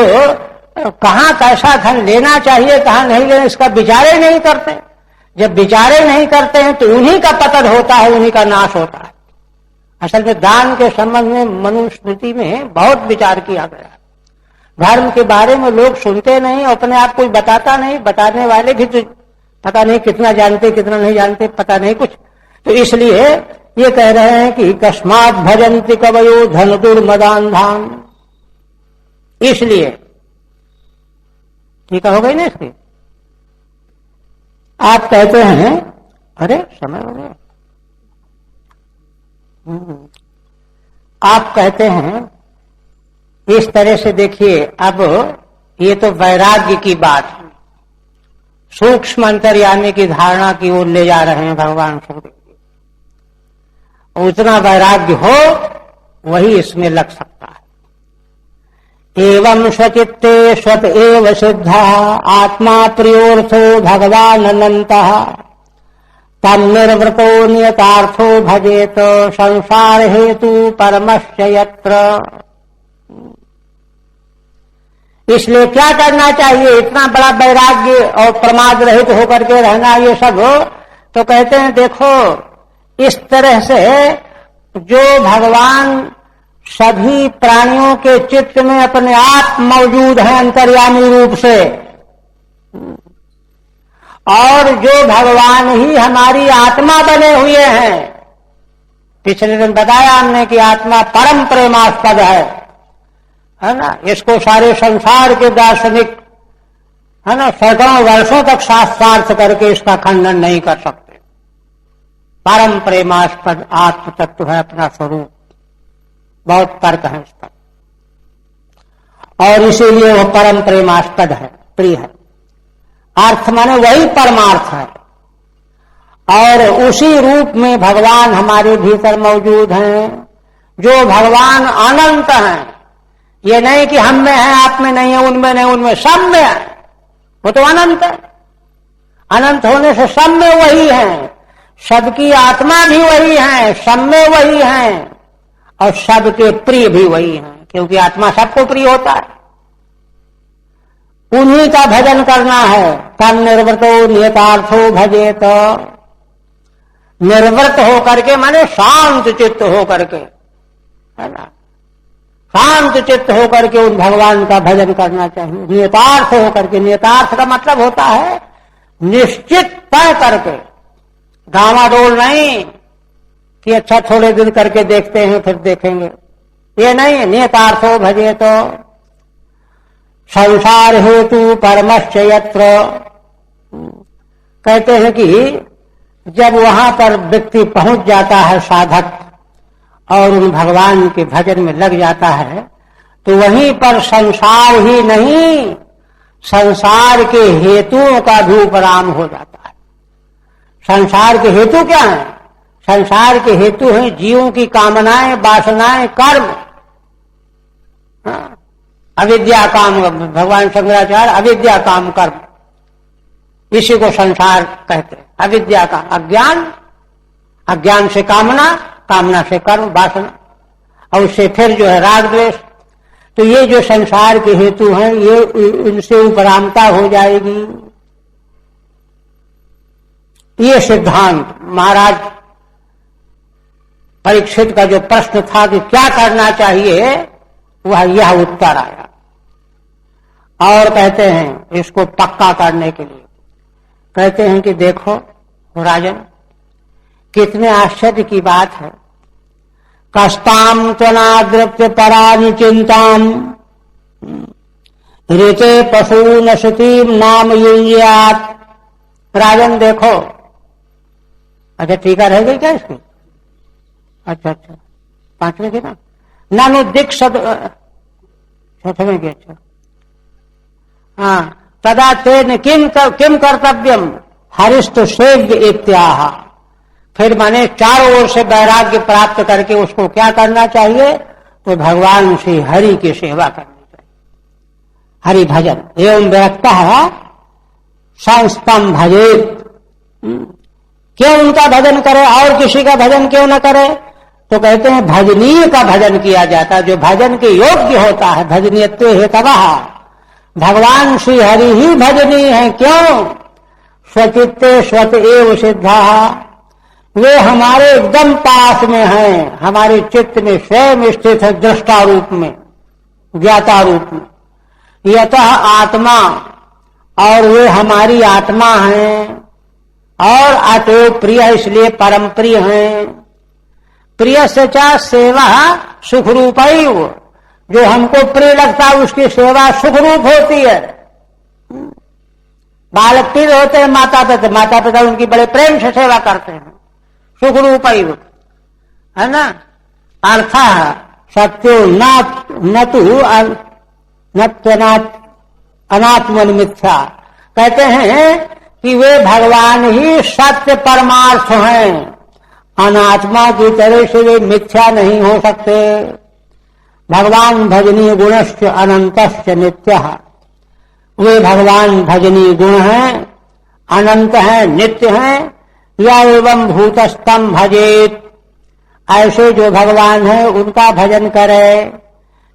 Speaker 1: कहां कैसा धन लेना चाहिए, कहां नहीं लेना, इसका विचार ही नहीं करते। जब विचारे नहीं करते हैं तो उन्हीं का पतन होता है, उन्हीं का नाश होता है। असल में दान के संबंध में मनुस्मृति में बहुत विचार किया गया। धर्म के बारे में लोग सुनते नहीं, अपने आप कोई बताता नहीं, बताने वाले भी तो पता नहीं कितना जानते कितना नहीं जानते, पता नहीं कुछ। तो इसलिए ये कह रहे हैं कि कस्मात् भजन्ति कवयो धन दुर्मदान धान, इसलिए ठीक हो गई ना इसकी। आप कहते हैं अरे समय हो गया, आप कहते हैं इस तरह से देखिए, अब ये तो वैराग्य की बात है, सूक्ष्म अंतर्यामी की धारणा की ओर ले जा रहे हैं भगवान सुखदेव जी। उतना वैराग्य हो वही इसमें लग सकता है। एवं स्वचित्ते स्वत एव सिद्धा आत्मा प्रियोर्थो भगवान अनंतः तम निर्वृतो नियतार्थो भजेत संसार हेतु परमश्च यत्र। इसलिए क्या करना चाहिए? इतना बड़ा वैराग्य और प्रमाद रहित होकर के रहना, ये सब हो। तो कहते हैं देखो, इस तरह से जो भगवान सभी प्राणियों के चित्त में अपने आप मौजूद हैं अंतर्यामी रूप से, और जो भगवान ही हमारी आत्मा बने हुए हैं। पिछले दिन बताया हमने कि आत्मा परम प्रेमास्पद है ना। इसको सारे संसार के दार्शनिक है ना सैकड़ों वर्षों तक शास्त्रार्थ करके इसका खंडन नहीं कर सकते। परम प्रेमास्पद आत्म तत्व है अपना स्वरूप, बहुत तर्क है इस पर, और इसीलिए वह परम प्रेमास्पद है, प्रिय है। अर्थ माने वही परमार्थ है, और उसी रूप में भगवान हमारे भीतर मौजूद हैं। जो भगवान अनंत हैं, ये नहीं कि हम में है आप में नहीं है, उनमें नहीं, उनमें सब में है, वो तो अनंत है। अनंत होने से सब में वही है, सबकी आत्मा भी वही है, सब में वही है, और सबके प्रिय भी वही हैं, क्योंकि आत्मा सबको प्रिय होता है। उन्हीं का भजन करना है। तम निर्वृतो नियतार्थो भजेत। निर्वृत होकर के माने शांत चित्त होकर के, है ना, शांत चित्त होकर के उन भगवान का भजन करना चाहिए। नियतार्थ होकर के, नियतार्थ का मतलब होता है निश्चित तय करके, डामाडोल नहीं कि अच्छा थोड़े दिन करके देखते हैं फिर देखेंगे, ये नहीं है। नियतार्थो भजे तो संसार हेतु परमश्च यत्र। कहते हैं कि जब वहां पर व्यक्ति पहुंच जाता है, साधक, और उन भगवान के भजन में लग जाता है, तो वहीं पर संसार ही नहीं, संसार के हेतुओं का भी उपराम हो जाता है। संसार के हेतु क्या है? संसार के हेतु हैं जीवों की कामनाएं, वासनाएं, कर्म। अविद्या काम, भगवान शंकराचार्य अविद्या काम कर्म, इसी को संसार कहते हैं। अविद्या का अज्ञान, अज्ञान से कामना, कामना से कर्म, वासना, और उससे फिर जो है राग द्वेष। तो ये जो संसार के हेतु हैं, ये इनसे उपरामता हो जाएगी। ये सिद्धांत महाराज परीक्षित का जो प्रश्न था कि क्या करना चाहिए, वह यह उत्तर आया। और कहते हैं इसको पक्का करने के लिए कहते हैं कि देखो राजन, कितने आश्चर्य की बात है। कष्टाम त्वनाद्रप्य परानि चिंताम ऋते पशून श्रुतिम नाम युज्यात्। राजन देखो, अच्छा टीका रह गई क्या इसकी? अच्छा, 5वें की ना, नानु दीक्षत छठवें की। अच्छा हाँ, तदा तेन किम कर्तव्यम हरिष्ट सेव्य इत्याह। फिर माने चारों ओर से वैराग्य प्राप्त करके उसको क्या करना चाहिए? तो भगवान श्री हरि की सेवा करनी चाहिए, हरि भजन। एवं विरक्त संस्तम भजेत। क्यों उनका भजन करे, और किसी का भजन क्यों न करे? तो कहते हैं भजनीय का भजन किया जाता है, जो भजन के योग्य होता है। भजनीयत्वे हेतवः, भगवान श्री हरि ही भजनीय है। क्यों? स्वचित्ते स्वत एव सिद्धा। वे हमारे एकदम पास में हैं, हमारे चित्त में स्वयं स्थित है, दृष्टा रूप में, ज्ञाता रूप में। यतः आत्मा, और वे हमारी आत्मा हैं, और अतएव प्रिय, इसलिए परम प्रिय हैं। प्रिय से चा सेवा सुख रूपैव। जो हमको प्रिय लगता है उसकी सेवा सुख रूप होती है। बालक प्रिय होते हैं माता पिता, माता पिता उनकी बड़े प्रेम से सेवा करते हैं, सुख रूपैव, है ना। अर्थ सत्यो न तु अनात्मन मिथ्या। कहते हैं कि वे भगवान ही सत्य परमार्थ हैं, अनात्मा की तरह से वे मिथ्या नहीं हो सकते। भगवान भजनीय गुणश्च अनंतश्च नित्यः, वे भगवान भजनीय गुण हैं, अनंत हैं, नित्य हैं। या एवं भूतस्तम भजेत, ऐसे जो भगवान है उनका भजन करे।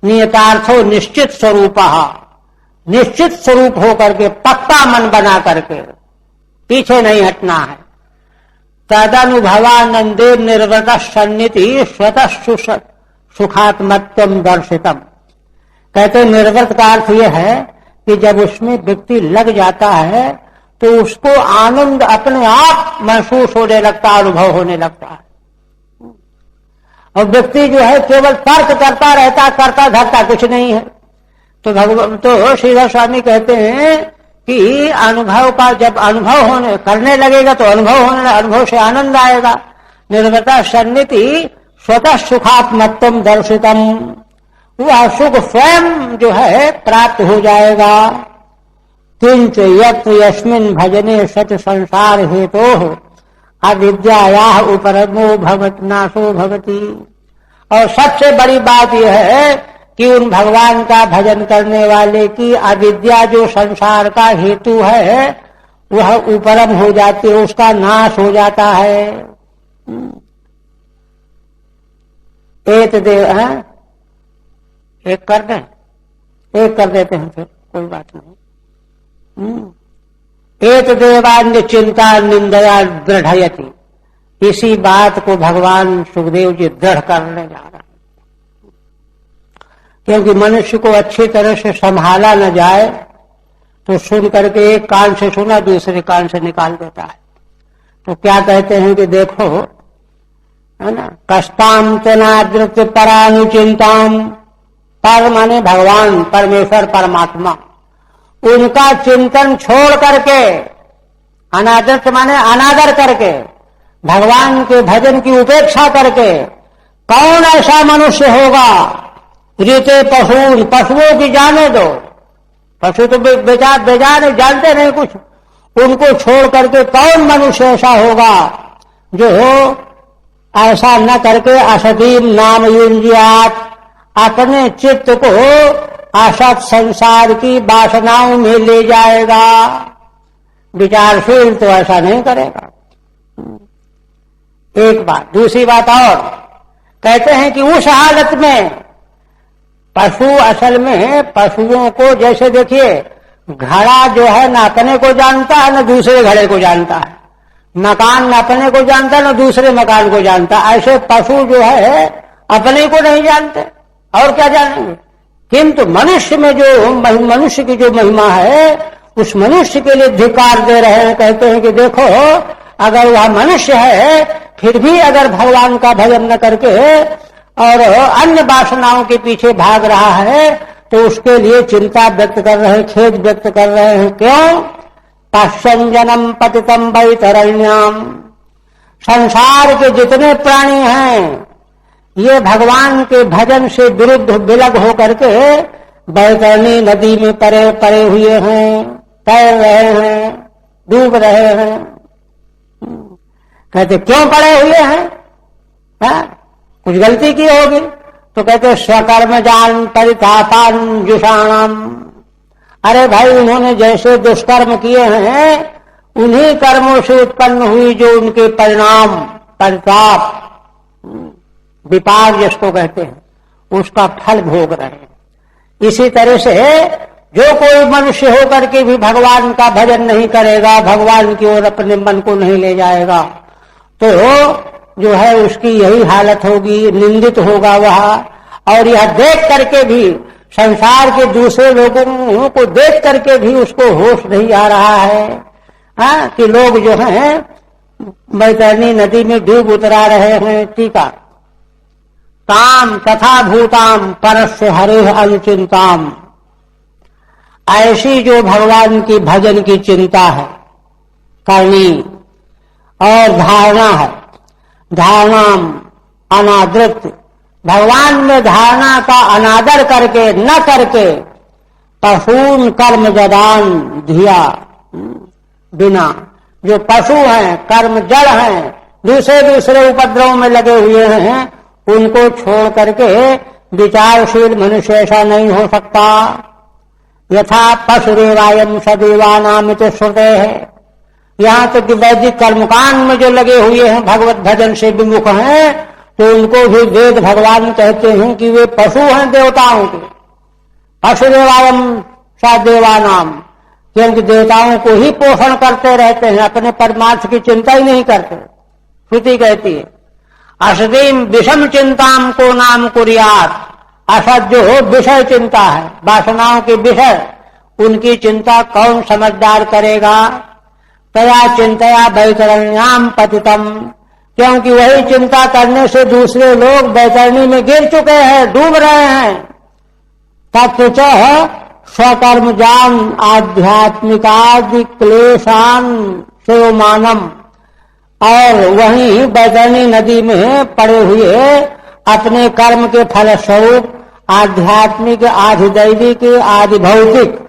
Speaker 1: नियतार्थो निश्चित स्वरूप, निश्चित स्वरूप होकर के पक्का मन बना करके पीछे नहीं हटना है। तदनुभवानंदे निर्वृत सन्निधि स्वतः सुखात्मत्वम दर्शितम। कहते निर्वृत का अर्थ यह है कि जब उसमें व्यक्ति लग जाता है तो उसको आनंद अपने आप महसूस होने लगता, अनुभव होने लगता है। और व्यक्ति जो है केवल तर्क करता रहता, करता धरता कुछ नहीं है। तो भगवान तो श्रीधर स्वामी कहते हैं कि अनुभव का जब अनुभव होने करने लगेगा तो अनुभव से आनंद आएगा। निर्वृता सन्निधि स्वतः सुखात्मत्वम दर्शितम, वह सुख स्वयं जो है प्राप्त हो जाएगा। किंच यत्र यस्मिन् भजने सच संसार हेतोः अविद्यायाः उपरमो भवत नाशो भवति। और सबसे बड़ी बात यह है कि उन भगवान का भजन करने वाले की अविद्या जो संसार का हेतु है वह उपरम हो जाती है, उसका नाश हो जाता है। एक कर दें, एक कर देते हैं फिर कोई बात नहीं। एक देवान्य चिंता निंदया दृढ़यति, इसी बात को भगवान सुखदेव जी दृढ़ करने जा रहे हैं। क्योंकि मनुष्य को अच्छी तरह से संभाला न जाए तो सुन करके एक कान से सुना दूसरे कान से निकाल देता है। तो क्या कहते हैं कि देखो, है ना, कष्टाम तनादृत परानुचिंताम, पर माने भगवान परमेश्वर परमात्मा, उनका चिंतन छोड़ करके, अनादृत माने अनादर करके, भगवान के भजन की उपेक्षा करके कौन ऐसा मनुष्य होगा। रीते पशुओं की जाने दो, पशु तो बेजान जानते नहीं कुछ, उनको छोड़ करके कौन मनुष्य ऐसा होगा जो ऐसा न करके असतीम नाम युंजियात, अपने चित्त को असत संसार की वासनाओं में ले जाएगा। विचारशील तो ऐसा नहीं करेगा। एक बात। दूसरी बात और कहते हैं कि उस हालत में पशु असल में पशुओं को, जैसे देखिए घड़ा जो है न अपने को जानता है न दूसरे घड़े को जानता है, मकान न अपने को जानता है न दूसरे मकान को जानता है, ऐसे पशु जो है अपने को नहीं जानते और क्या जानेंगे। किंतु मनुष्य में जो मनुष्य की जो महिमा है उस मनुष्य के लिए धिक्कार दे रहे हैं। कहते हैं कि देखो अगर वह मनुष्य है फिर भी अगर भगवान का भजन न करके और अन्य वासनाओं के पीछे भाग रहा है तो उसके लिए चिंता व्यक्त कर रहे हैं, खेद व्यक्त कर रहे हैं। क्यों? पश्यंजनम पतितम वैतरण्याम, संसार के जितने प्राणी हैं ये भगवान के भजन से विरुद्ध विलग होकर के बैतरणी नदी में परे हुए हैं, तैर रहे हैं, डूब रहे हैं। कहते क्यों पड़े हुए हैं? कुछ गलती की होगी? तो कहते स्वकर्म जान परितापान जुषाणम, अरे भाई उन्होंने जैसे दुष्कर्म किए हैं उन्हीं कर्मों से उत्पन्न हुई जो उनके परिणाम, परिताप, विपाक जिसको कहते हैं, उसका फल भोग रहे हैं। इसी तरह से जो कोई मनुष्य होकर के भी भगवान का भजन नहीं करेगा, भगवान की ओर अपने मन को नहीं ले जाएगा, तो जो है उसकी यही हालत होगी, निंदित होगा वह। और यह देख करके भी, संसार के दूसरे लोगों को देख करके भी उसको होश नहीं आ रहा है कि लोग जो हैं बैतरणी नदी में डूब उतरा रहे हैं। टीका, ताम तथा भूताम परस्य हरे अनुचिंताम, ऐसी जो भगवान की भजन की चिंता है करनी और धारणा है, धारणाम अनादृत भगवान में धारणा का अनादर करके न करके पशून कर्म जदान धिया, बिना जो पशु हैं, कर्म जड़ हैं, दूसरे उपद्रव में लगे हुए हैं, उनको छोड़ करके विचारशील मनुष्य ऐसा नहीं हो सकता। यथा पशुरेवायम सदेवानामित श्रुते है। यहाँ तक कि वैदिक कर्मकांड में जो लगे हुए हैं, भगवत भजन से विमुख हैं, तो उनको भी वेद भगवान कहते हैं कि वे पशु हैं देवताओं के। पशुरेवायम सदेवानाम, क्योंकि देवताओं को ही पोषण करते रहते हैं, अपने परमार्थ की चिंता ही नहीं करते। श्रुति कहती है असदीम विषम चिंताम को नाम कुरियात। असद जो हो विषय चिंता है, वासनाओं के विषय, उनकी चिंता कौन समझदार करेगा। तया चिंतया वैतरण्याम पतितम, क्योंकि वही चिंता करने से दूसरे लोग वैतरणी में गिर चुके हैं, डूब रहे हैं। तत्वच स्वकर्म जान आध्यात्मिकादि क्लेशान सेवमानम, और वहीं बैतरणी नदी में पड़े हुए अपने कर्म के फलस्वरूप आध्यात्मिक, आधिदैविक, आदि भौतिक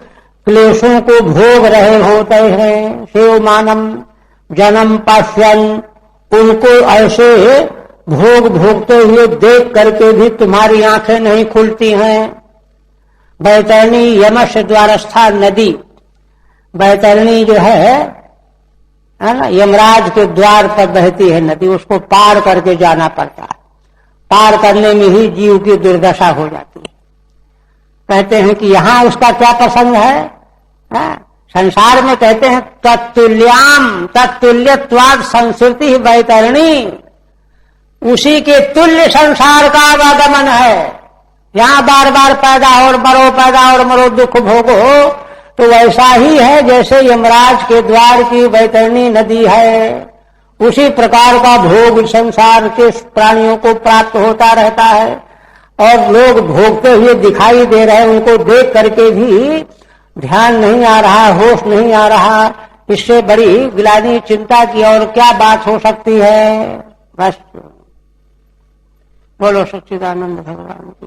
Speaker 1: क्लेशों को भोग रहे होते हैं। सेवमानम जन्म पश्यन, उनको ऐसे भोग भोगते हुए देख करके भी तुम्हारी आंखें नहीं खुलती हैं। बैतरणी यमश द्वारस्था नदी, बैतरणी जो है ना, यमराज के द्वार पर बहती है नदी, उसको पार करके जाना पड़ता है। पार करने में ही जीव की दुर्दशा हो जाती है। कहते हैं कि यहां उसका क्या प्रसंग है, संसार में कहते हैं तत्तुल्याम तत्तुल्यत्वाद संस्कृति बैतरणी, उसी के तुल्य संसार का आवागमन है। यहां बार बार पैदा और मरो, पैदा और मरो, दुख भोगो, तो वैसा ही है जैसे यमराज के द्वार की बैतरणी नदी है। उसी प्रकार का भोग संसार के प्राणियों को प्राप्त होता रहता है, और लोग भोगते हुए दिखाई दे रहे हैं, उनको देख करके भी ध्यान नहीं आ रहा, होश नहीं आ रहा। इससे बड़ी गिलानी चिंता की और क्या बात हो सकती है। बस बोलो सच्चिदानंद भगवान की।